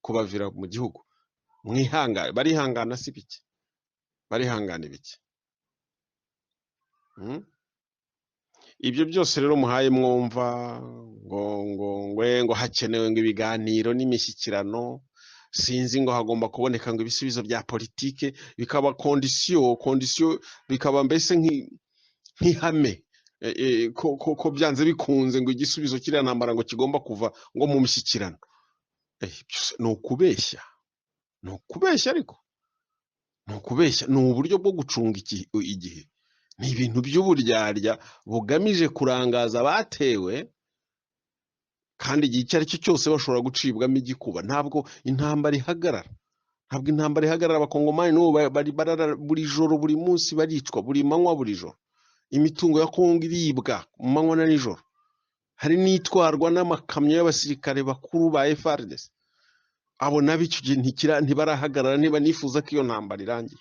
kubavira mu gihugu. Barihangana si biki? Barihangana ibiki? Ibyo byose rero muhaye mwumva ngo hakenewe ngo ibiganiro n'imishyikirano, sinzi ngo hagomba kuboneka ngo ibisubizo bya politike, bikaba kondisiyo bikaba mbese nk'ihame ko byanze bikunze ngo igisubizo kiriya ntambara ngo kigomba kuva ngo mu mishyikirano. Ni ukubeshya, ariko ni ukubeshya, ni uburyo bwo gucunga igihe, ni ibintu by'uburyarya bugamije kurangaza abatewe, kandi igihe icyo ari cyo cyose bashobora gucibwamo igikuba. Ntabwo intambara ihagarara, abakongomani n'ubu buri joro buri munsi baricwa, buri manywa buri joro. Imitungo ya Kongo iribwa mu manywa na nijoro, hari n'itwarwa n'amakamyo y'abasirikare bakuru ba FARDC. Abo nabo icyo gihe ntibarahagarara, niba nifuza ko iyo ntambara irangira.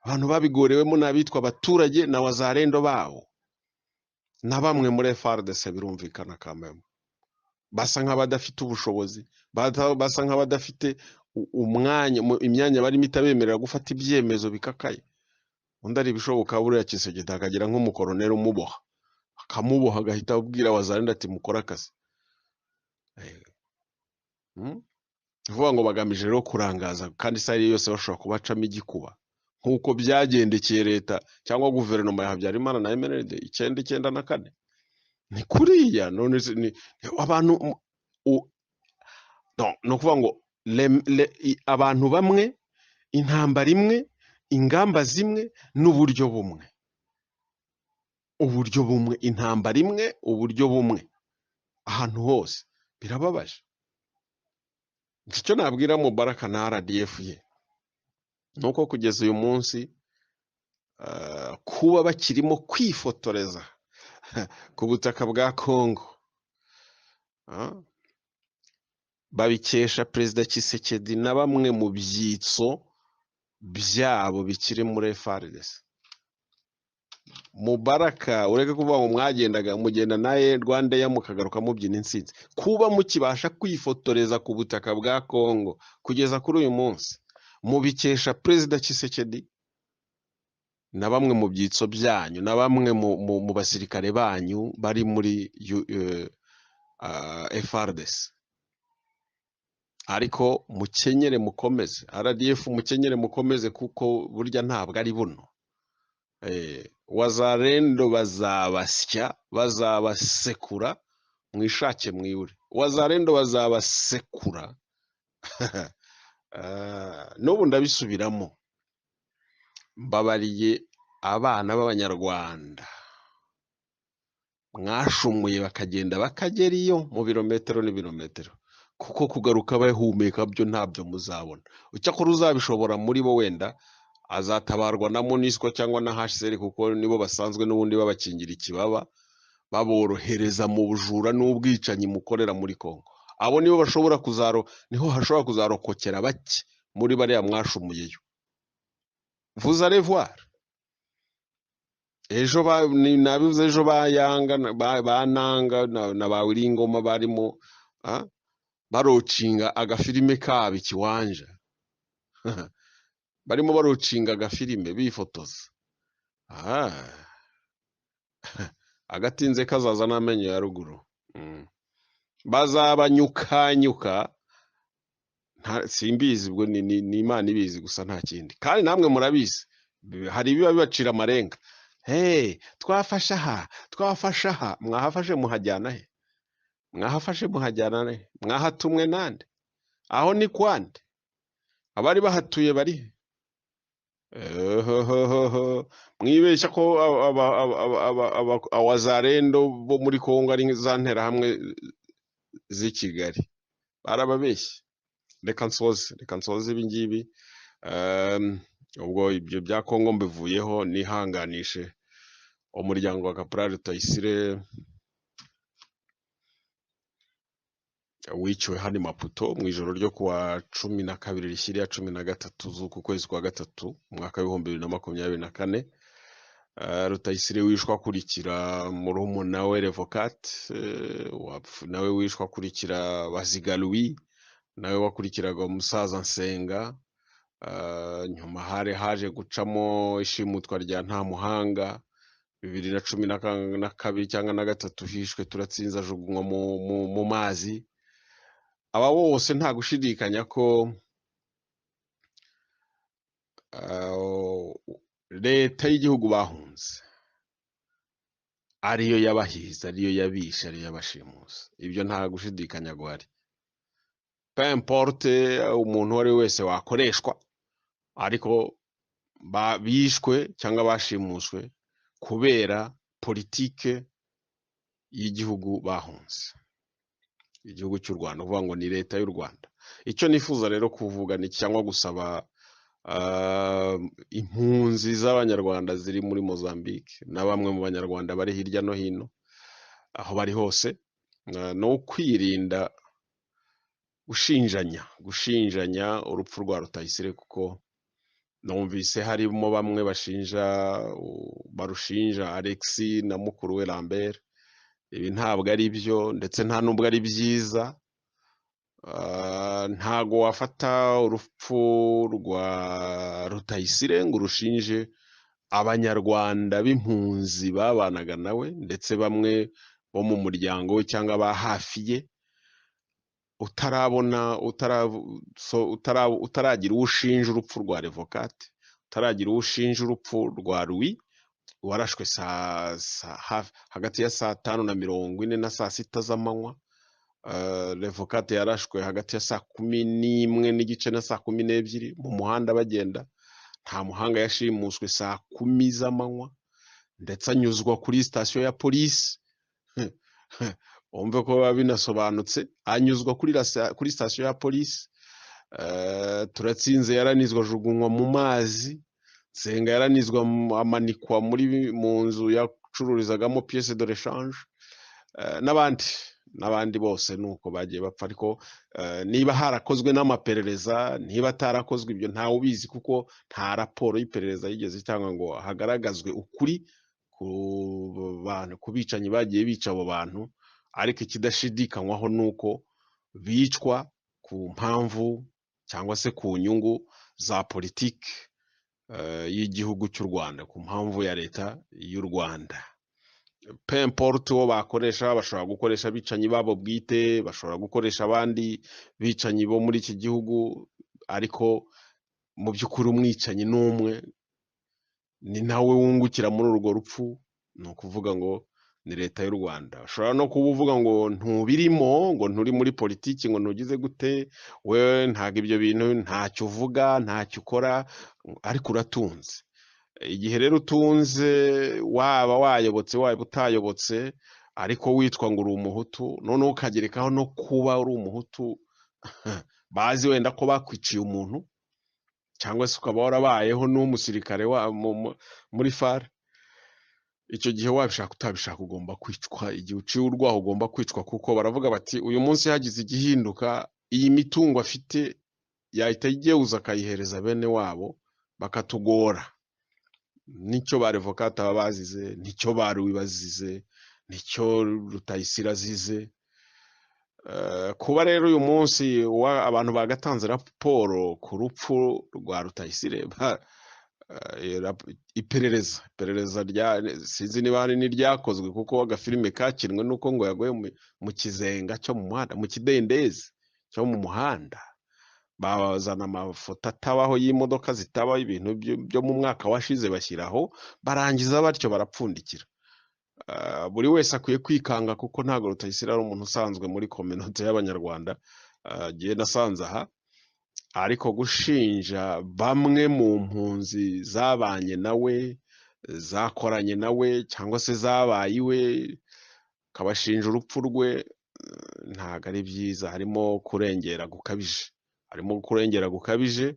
Abantu babigorewemo n'abitwa abaturage na wazarendo bawo na bamwe muri FARDC, birumvikana kamwe basa nk'abadafite ubushobozi, basa nk'abadafite imyanya barimo itabemerera gufata ibyemezo bikakaye. Undi ari ibishoboka buriya Tshisekedi akagira nk'umukoroneri umuboha, akamuboha agahita abwira wazarendo ati mukora akazi. Vuga ngo bagamije rero kurangaza, kandi saa yose bashobora kubacamo igikuba, nk'uko byagendekeye leta cyangwa guverinoma ya Habyarimana na MND 1994. Ni kuriya none abantu no kuvuga ngo abantu bamwe, intambara imwe, ingamba zimwe, n'uburyo bumwe. Intambara imwe, uburyo bumwe, ahantu hose birababaje. Icyo nabwira Mubaraka na RDF ye nuko kugeza uyu munsi kuba bakirimo kwifotoreza ku butaka bwa Kongo babikesha Perezida Tshisekedi na bamwe mu byitso byabo bikiri muri FARDC. Mubaraka ureke kuvuga ngo mugenda naye Rwanda mukagaruka mubyina insinzi, kuba mukibasha kwifotoreza ku butaka bwa Kongo kugeza kuri uyu munsi mubikesha Perezida Tshisekedi na bamwe mu byitso byanyu, na bamwe mu basirikare banyu bari muri FARDC. Ariko mukenyere mukomeze, RDF mukenyere mukomeze, kuko burya ntabwo ari buno. Wazarendo bazabasya, bazabasekura, mwishake mwiure. Wazarendo bazabasekura. N'ubu ndabisubiramo, mbabariye abana b'Abanyarwanda mwashumuye bakagenda bakagera iyo mu birometero n'ibirometero, kuko kugaruka bahumeka byo ntabyo muzabona. Icyakora uzabishobora muri bo wenda azatabarwa na MONUSCO cyangwa na HCR, kuko nibo basanzwe n'ubundi babakingira ikibaba, baborohereza mu bujura n'ubwicanyi mukorera muri Kongo. Abo nibo bashobora niho hashobora kuzarokokera bake muri bariya mwashumuyeyo. Vous allez voir. Nabivuze ejo bayanga bananga na bawiringoma barimo barocinga agafilime kabo ikiwanja. Barimo barocinga agafilime bifotoza. agatinze kazaza n'amenyo ya ruguru. Bazabanyukanyuka, simbizi, ubwo ni Imana ibizi gusa nta kindi. Kandi namwe murabizi, hari ibiba bibacira amarenga. Twafashe aha, twafashe aha. Mwahafashe muhajyana he? Mwahafashe muhajyana he? Mwahatumwe nande? Aho ni kwande? Abari bahatuye bari he? Mwibeshya ko abazarendo bo muri Kongo ari za nterahamwe z'i Kigali. Barababeshye. Reka nsoze ibi ngibi. Ubwo ibyo bya Kongo mbivuyeho, nihanganishe umuryango wa Caporal Rutayisire wiciwe hano i Maputo mu ijoro ryo kuwa 12 rishyira 13 z'uku kwezi kwa gatatu umwaka w'2024. Rutayisire wishwa akurikira murumuna we Revocat, nawe wishwa akurikira Baziga Louis, nawe wakurikiraga umusaza Nsenga. Nyuma haje gucamo ishimutwa rya Ntamuhanga 2012 cyangwa na gatatu, hishwe Turatsinze ajugunywa mu mazi. Aba bose nta gushidikanya ko leta y'igihugu bahunze ariyo yabahize, ariyo yabishe, ariyo yabashimusa. Ibyo nta gushidikanya guhari. Peu importe umuntu uwo ari we wese wakoreshwa, ariko bishwe cyangwa bashimuswe kubera politike y'igihugu bahunze, igihugu cy'u Rwanda, uvuga ngo ni leta y'u Rwanda. Icyo nifuza rero kuvuga ni cyangwa gusaba impunzi z'abanyarwanda ziri muri Mozambique na bamwe mu banyarwanda bari hirya no hino aho bari hose, no kwirinda gushinjanya urupfu rwa Rutayisire, kuko numvise harimo bamwe barushinja Alexis na mukuru we Lambert. Ibi ntabwo ari byo, ndetse nta nubwo ari byiza. Ntago wafata urupfu rwa Rutayisire ngo urushinje abanyarwanda b'impunzi babanaga nawe, ndetse bamwe bo mu muryango we cyangwa ba hafi ye, utaragira uwo ushinja urupfu rwa Revocat, utaragira uwo ushinja urupfu rwa Louis warashwe hagati ya 5:40 na 6:00 z'amanywa. Revocat yarashwe hagati ya 11:30 na 12:00 mu muhanda bagenda. Ntamuhanga yashimuswe 10:00 z'amanywa, ndetse anyuzwa kuri station ya polisi. Umve ko biba binasobanutse, anyuzwa kuri station ya polisi. Turatsinze yaranizwa ajugunywa mu mazi. Nsenga yaranizwa amanikwa mu nzu yacururizagamo pièce de rechange. N'abandi bose nuko bagiye bapfa. Ariko niba harakozwe n'amaperereza, niba atarakozwe, ibyo ntawe ubizi, kuko nta raporo y'iperereza yigeze cyangwa ngo hagaragazwe ukuri ku bicanyi bagiye bica abo bantu. Ariko ikidashidikanywaho nuko bicwa ku mpamvu cyangwa se ku nyungu za politiki y'igihugu cy'u Rwanda, ku mpamvu ya leta y'u Rwanda. Peu importe uwo bakoresha, bashobora gukoresha abicanyi babo bwite, bashobora gukoresha abandi bicanyi bo muri iki gihugu, ariko mu by'ukuri umwicanyi n'umwe, ni nawe wungukira muri urwo rupfu. Ni ukuvuga ngo ni leta y'u Rwanda. Ushobora no kuba uvuga ngo ntubirimo, ngo nturi muri politiki, ngo ntugize gute, we ntabwo ibyo bintu ntacyo uvuga, ntacyo ukora, ariko uratunze. Igihe rero utunze, waba wayobotse waba utayobotse, ariko witwa ngo uri umuhutu, noneho ukagerekaho no kuba uri umuhutu, bazi wenda ko bakwiciye umuntu, cyangwa se ukaba warabayeho n'umusirikare muri FARC, icyo gihe wabishaka utabishaka ugomba kwicwa. Igihe uciye urwaho ugomba kwicwa, kuko baravuga bati uyu munsi hagize igihinduka, iyi mitungo afite yahita yigeuza akayihereza bene wabo bakatugora. Nicyo ba Revocat baba bazize, nicyo ba Louis bazize, nicyo Rutayisire azize. Kuba rero uyu munsi abantu bagatanze raporo ku rupfu rwa Rutayisire, iperereza sinzi niba hari n'iryakozwe kuko agafilime kakinwe nuko ngo yaguye mu kizenga cyo mu muhanda, mu kidendezi cyo mu muhanda, bazana amafoto atabaho y'imodoka zitabaho, ibintu byo mu mwaka washize bashyiraho, barangiza batyo barapfundikira. Buri wese akwiye kwikanga kuko ntabwo Rutayisire ari umuntu usanzwe muri kominote y'abanyarwanda, ngiye nasanze aha, ariko gushinja bamwe mu mpunzi zabanye nawe, zakoranye nawe cyangwa se zabaye iwe, kabashinja urupfu rwe, ntabwo ari byiza. Harimo kurengera gukabije,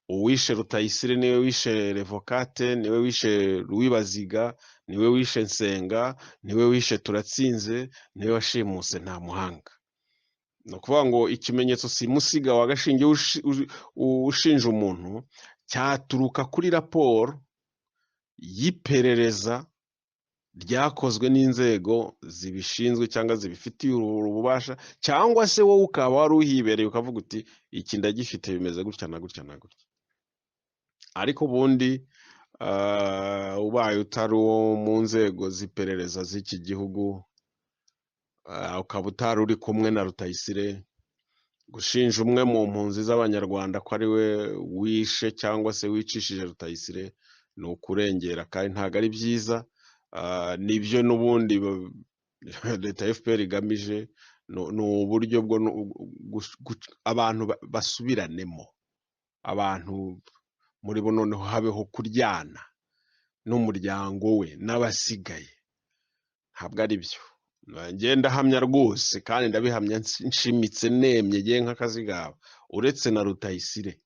uwishe Rutayisire niwe wishe Revocate, niwe wishe Ruwibaziga, niwe wishe Nsenga, niwe wishe Turatsinze, niwe washimuse Ntamuhanga. Ni ukuvuga ngo ikimenyetso simusiga wagashingiye ushinja umuntu cyaturuka kuri raporo y'iperereza ryakozwe n'inzego zibishinzwe cyangwa zibifitiye ububasha, cyangwa se wowe ukaba wari uhibereye ukavuga uti iki ndagifite bimeze gutya na gutya na gutya. Ariko ubundi ubaye utari uwo mu nzego z'iperereza z'iki gihugu, ukaba utari uri kumwe na Rutayisire, gushinja umwe mu mpunzi z'abanyarwanda ko ari we wishe cyangwa se wicishije Rutayisire ni ukurengera, kandi ntabwo ari byiza. Nibyo n'ubundi leta ya FPR igamije, ni uburyo bwo abantu basubiranemo, abantu muri bo noneho habeho kuryana n'umuryango we n'abasigaye. Ntabwo ari byo. Ngenda hamya rwose kandi ndabihamya nshimitse nemye giye nk'akazi gawe, uretse na Rutayisire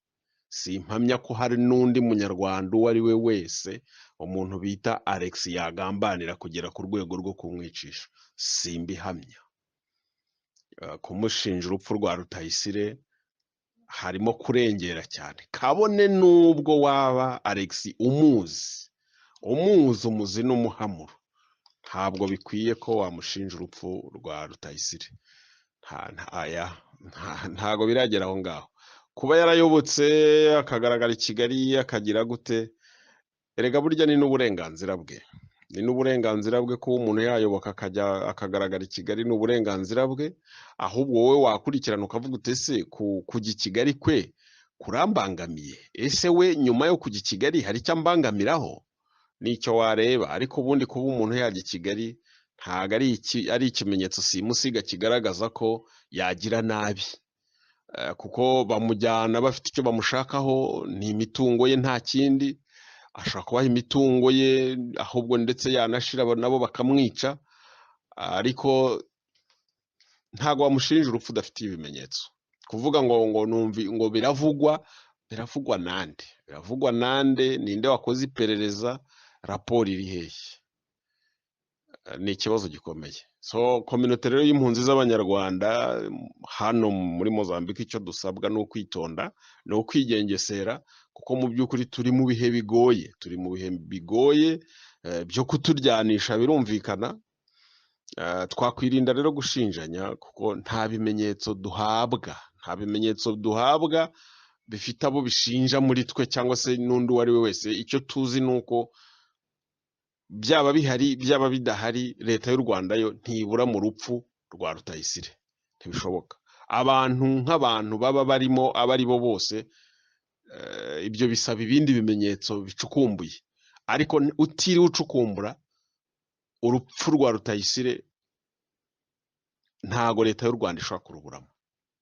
simpamya ko hari n'undi munyarwanda uwo ari we wese umuntu bita Alex yagambanira kugera ku rwego rwo kumwicisha. Simbihamya. Kumushinja urupfu rwa Rutayisire harimo kurengera cyane, kabone n'ubwo waba Alex umuzi n'umuhamuro, ntabwo bikwiye ko wamushinja urupfu rwa Rutayisire. Ntabwo biragera aho ngaho. Kuba yarayobotse akagaragara i Kigali akagira gute, erega burya ni n'uburenganzira bwe, kuba umuntu yayoboka akagaragara i Kigali ni uburenganzira bwe. Ahubwo wowe wakurikirana ukavuga uti ese kujya i Kigali kwe kurambangamiye, ese we nyuma yo kujya i Kigali hari icyo ambangamiraho, nicyo wareba. Ariko ubundi kuba umuntu yajya i Kigali ntabwo ari ikimenyetso simusiga kigaragaza ko yagira nabi, kuko bamujyana bafite icyo bamushakaho, ni imitungo ye nta kindi. Ashobora kubaha imitungo ye ahubwo ndetse yanashira nabo bakamwica, ariko ntabwo wamushinja urupfu udafitiye ibimenyetso. Kuvuga ngo biravugwa nande, ninde wakoze iperereza, raporo iri hehe? Ni ikibazo gikomeye. Kominote rero y'impunzi z'abanyarwanda hano muri Mozambique, icyo dusabwa ni ukwitonda, ni ukwigengesera, kuko mu by'ukuri turi mu bihe bigoye byo kuturyanisha, birumvikana. Twakwirinda rero gushinjanya kuko nta bimenyetso duhabwa bifite abo bishinja muri twe cyangwa se n'undi uwo ari we wese. Icyo tuzi ni uko byaba bihari byaba bidahari, leta y'u Rwanda yo ntibura mu rupfu rwa Rutayisire. Ntibishoboka. Abantu nk'abantu baba barimo abo ari bo bose, ibyo bisaba ibindi bimenyetso bicukumbuye. Ariko utiriwe ucukumbura urupfu rwa Rutayisire, ntago leta y'u Rwanda ishobora kuruburamo.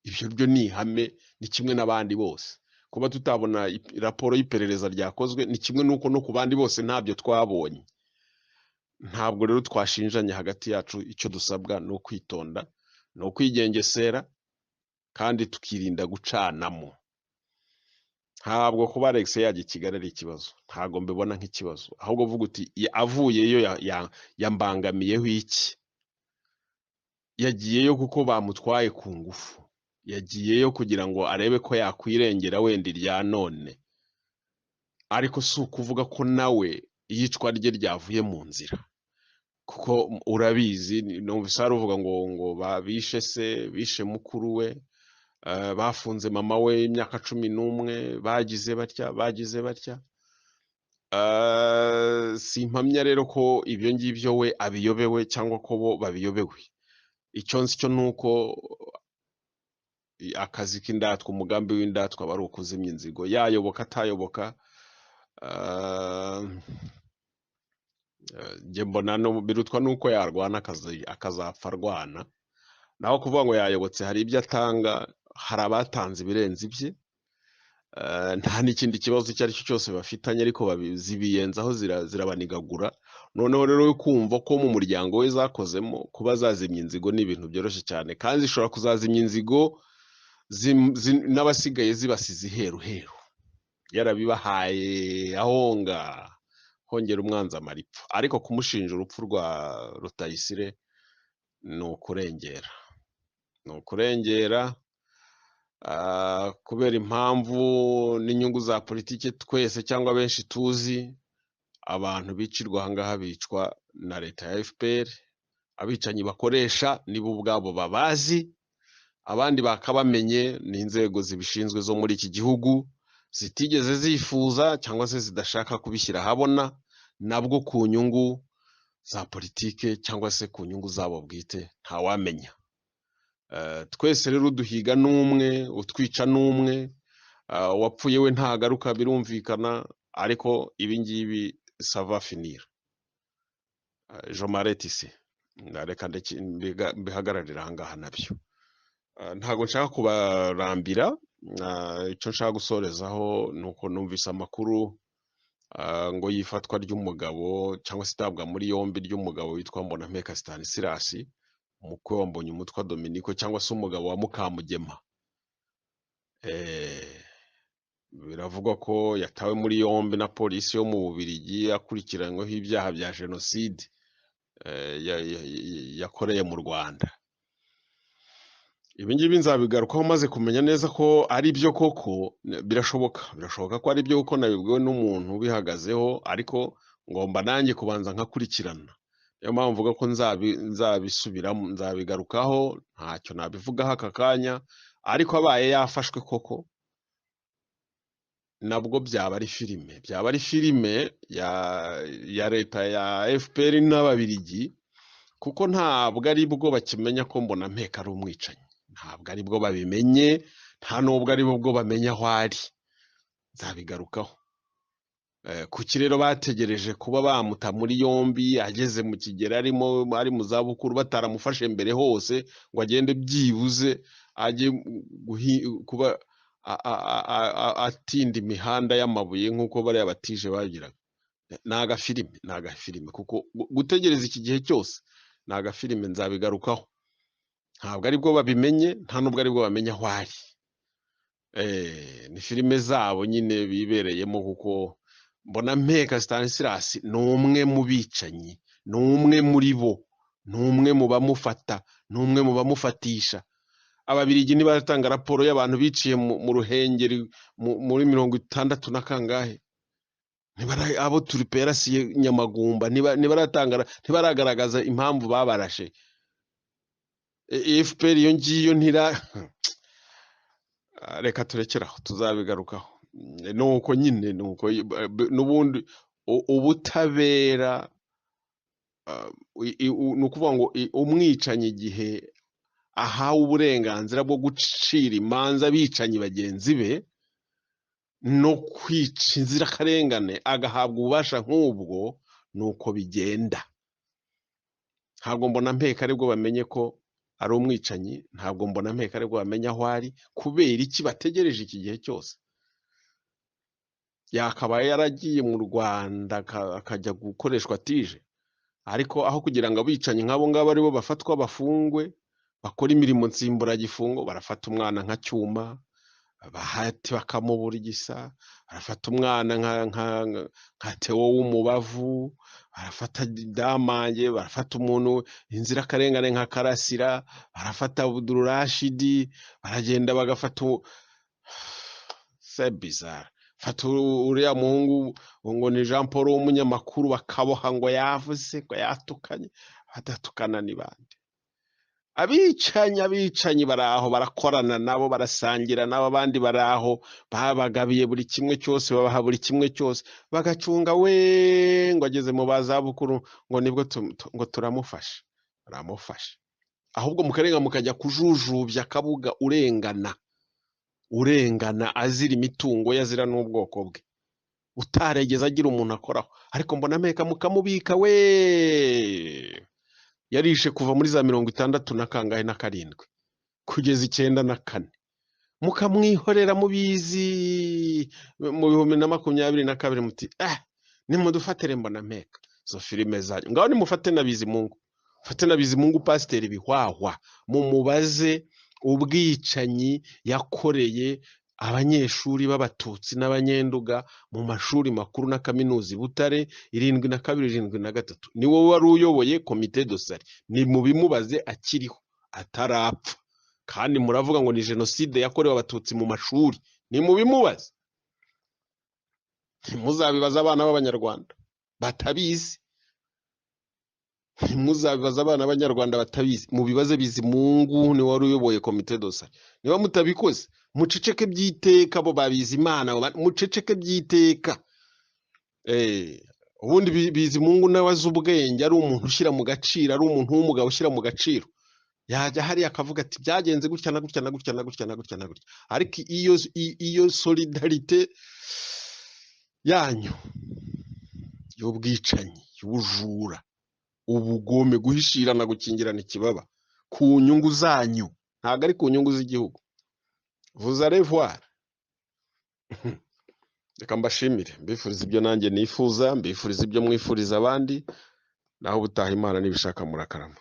Ibyo byo ni ihame, ni kimwe n'abandi bose. Kuba tutabona raporo y'iperereza ryakozwe ni kimwe n'uko no ku bandi bose ntabyo twabonye. Ntabwo rero twashinjanya hagati yacu. Icyo dusabwa ni ukwitonda, ni ukwigengesera, kandi tukirinda gucanamo. Ntabwo kuba Alex yajya i Kigali ari ikibazo, ntabwo mbibona nk'ikibazo. Ahubwo vuga uti avuyeyo yambangamiyeho iki? Yagiyeyo kuko bamutwaye ku ngufu, yagiyeyo kugira ngo arebe ko yakwirengera wenda irya none, ariko si ukuvuga ko nawe iyicwa rye ryavuye mu nzira. Kuko urabizi, numvise uvuga ngo bishe se, bishe mukuru we, bafunze mama we imyaka 11, bagize batya. simpamya rero ko ibyo ngibyo we abiyobewe cyangwa ko bo babiyobewe. Icyo nzi cyo ni uko akazi k'indatwa, umugambi w'indatwa aba ari ukuzimya inzigo, yayoboka atayoboka. Njye mbona birutwa nuko yarwana akazapfa arwana, naho kuvuga ngo yayobotse hari ibyo atanga, hari abatanze ibirenze ibye. Nta n'ikindi kibazo icyo ari cyo cyose bafitanye, ariko zibiyenzaho zirabanigagura. Noneho rero kumva ko mu muryango we zakozemo kuba zazimya inzigo ni ibintu byoroshye cyane, kandi zishobora kuzazimya inzigo n'abasigaye zibasize iheruheru, yarabibahaye ahonga hongera umwanzi amaripfa. Ariko kumushinja urupfu rwa Rutayisire ni ukurengera kubera impamvu n'inyungu za politiki twese cyangwa benshi tuzi. Abantu bicirwa ahangaha bicwa na leta ya FPR, abicanyi bakoresha nibo ubwabo babazi, abandi bakabamenye n'inzego zibishinzwe zo muri iki gihugu zitigeze zifuza cyangwa se zidashaka kubishyira ahabona, nabwo ku nyungu za politike cyangwa se ku nyungu zabo bwite ntawamenya. Twese rero uduhiga n'umwe, utwica n'umwe, wapfuye we ntagaruka birumvikana, ariko ibi ngibi sava finira. Je m'arrête ici, reka mbihagararira ahangaha nabyo. Ntabwo nshaka kubarambira, icyo nshaka gusorezaho ni uko numvise amakuru ngo yifatwa ry'umugabo cyangwa se itabwa muri yombi ry'umugabo witwa Mbonampeka Stanislas, umukwe wa Mbonyumutwa Dominico cyangwa se umugabo wa Mukamugema. Biravugwa ko yatawe muri yombi na polisi yo mu Bubiligi akurikiranyweho ibyaha bya jenoside yakoreye mu Rwanda. Ibi ngibi nzabigarukaho maze kumenya neza ko ari byo koko. Birashoboka ko ari byo kuko nabibwiwe n'umuntu ubihagazeho, ariko ngomba nanjye kubanza nkakurikirana. Niyo mpamvu mvuga ko nzabisubiramo, nzabigarukaho, ntacyo nabivugaho aka kanya. Ariko abaye yafashwe koko nabwo byaba ari filime ya leta ya FPR n'Ababiligi, kuko ntabwo ari bwo bakimenya ko Mbonampeka ari umwicanyi, ntabwo ari bwo babimenye, nta nubwo ari bwo bamenya aho ari. Nzabigarukaho. Kuki rero bategereje kuba bamuta muri yombi ageze mu kigero ari mu zabukuru, bataramufashe mbere hose ngo agende byibuze ajye kuba atinda imihanda y'amabuye nk'uko bariya batije bagiraga? Ni agafilime, kuko gutegereza iki gihe cyose ni agafilime. Nzabigarukaho. Ntabwo ari bwo babimenye, nta nubwo ari bwo bamenya aho ari. Ni filime zabo nyine bibereyemo, kuko Mbonampeka Stanislas ni umwe mu bicanyi, ni umwe muri bo, ni umwe mu bamufata, ni umwe mu bamufatisha. Ababiligi nibaratanga raporo y'abantu biciye mu Ruhengeri muri 60 na kangahe, abo turiperasiye Nyamagumba, ntibaragaragaza impamvu babarashe. FPR iyo ngiyo reka turekeraho, tuzabigarukaho. Nuko nyine n'ubundi ubutabera, ni ukuvuga ngo umwicanyi igihe ahawe uburenganzira bwo gucira imanza abicanyi bagenzi be no kwica inzirakarengane agahabwa ububasha nk'ubwo, nuko bigenda. Ntabwo Mbonampeka aribwo bamenye ko ari umwicanyi, ntabwo Mbonampeka aribwo bamenya aho ari. Kubera iki bategereje iki gihe cyose? Yakabaye yaragiye mu Rwanda akajya gukoreshwa tije, ariko aho kugira ngo abicanyi nk'abo ngabo aribo bafatwa bafungwe, bakora imirimo nsimburagifungo, barafata umwana nka Cyuma, bahati bakamubura igisa, barafata umwana nka Theo w'Umubavu, barafata Damange, barafata umuntu inzirakarengane nka Karasira, barafata Abdul Rashid, baragenda bagafata c'est bizarre. Fata uriya muhungu ngo ni Jean Paul w'umunyamakuru, bakaboha ngo yavuze, ngo yatukanye. Badatukana ni bande? abicanyi baraho barakorana nabo barasangira nabo abandi baraho babagabiye buri kimwe cyose babaha buri kimwe cyose bagacunga we ngo ageze mu bazabukuru ngo nibwo ngo turamufasha baramufasha ahubwo mukarenga mukajya kujujubya kabuga urengana azira imitungo yazira n'ubwoko bwe utaregeza agira umuntu akoraho ariko mbona meka mukamubika we yarishe kuva muri za 60 na kangahe na 7 kugeza 94 mukamwihorera mubizi mu 2022 muti nimudufatire mbona meka zo filime zanyu ngaho nimufate na Bizimungu fate na Bizimungu pasiteri bihwahwa mumubaze ubwicanyi yakoreye abanyeshuri b'abatutsi n'abanyenduga mu mashuri makuru na kaminuza Butare 72 73 ni wowe wari uyoboye komite dosari ni mubimubaze akiriho atarapfa kandi muravuga ngo ni genocide yakorewe abatutsi mu mashuri ni mubimubaze muzabibaza abana b'abanyarwanda batabizi muzabibaza abana b'abanyarwanda batabizi mubibaze Bizimungu ni wari uyoboye komite dosari niba mutabikoze muceceke byiteka bo babizi Imana muceceke byiteka ubundi Bizimungu nawe azubwenge ari umuntu ushyira mu gaciro ari umuntu w'umugabo ushyira mu gaciro yajya hari akavuga ati byagenze gutya na gutya na gutya na gutya na gutya na gutya ariko iyo solidarite yanyu y'ubwicanyi y'ubujura ubugome guhishirana gukingirana ikibaba ku nyungu zanyu ntago ari ku nyungu z'igihugu vous allez voir reka mbashimire mbifuriza ibyo nanjye nifuza mbifuriza ibyo mwifuriza abandi naho ubutaha Imana nibishaka murakarama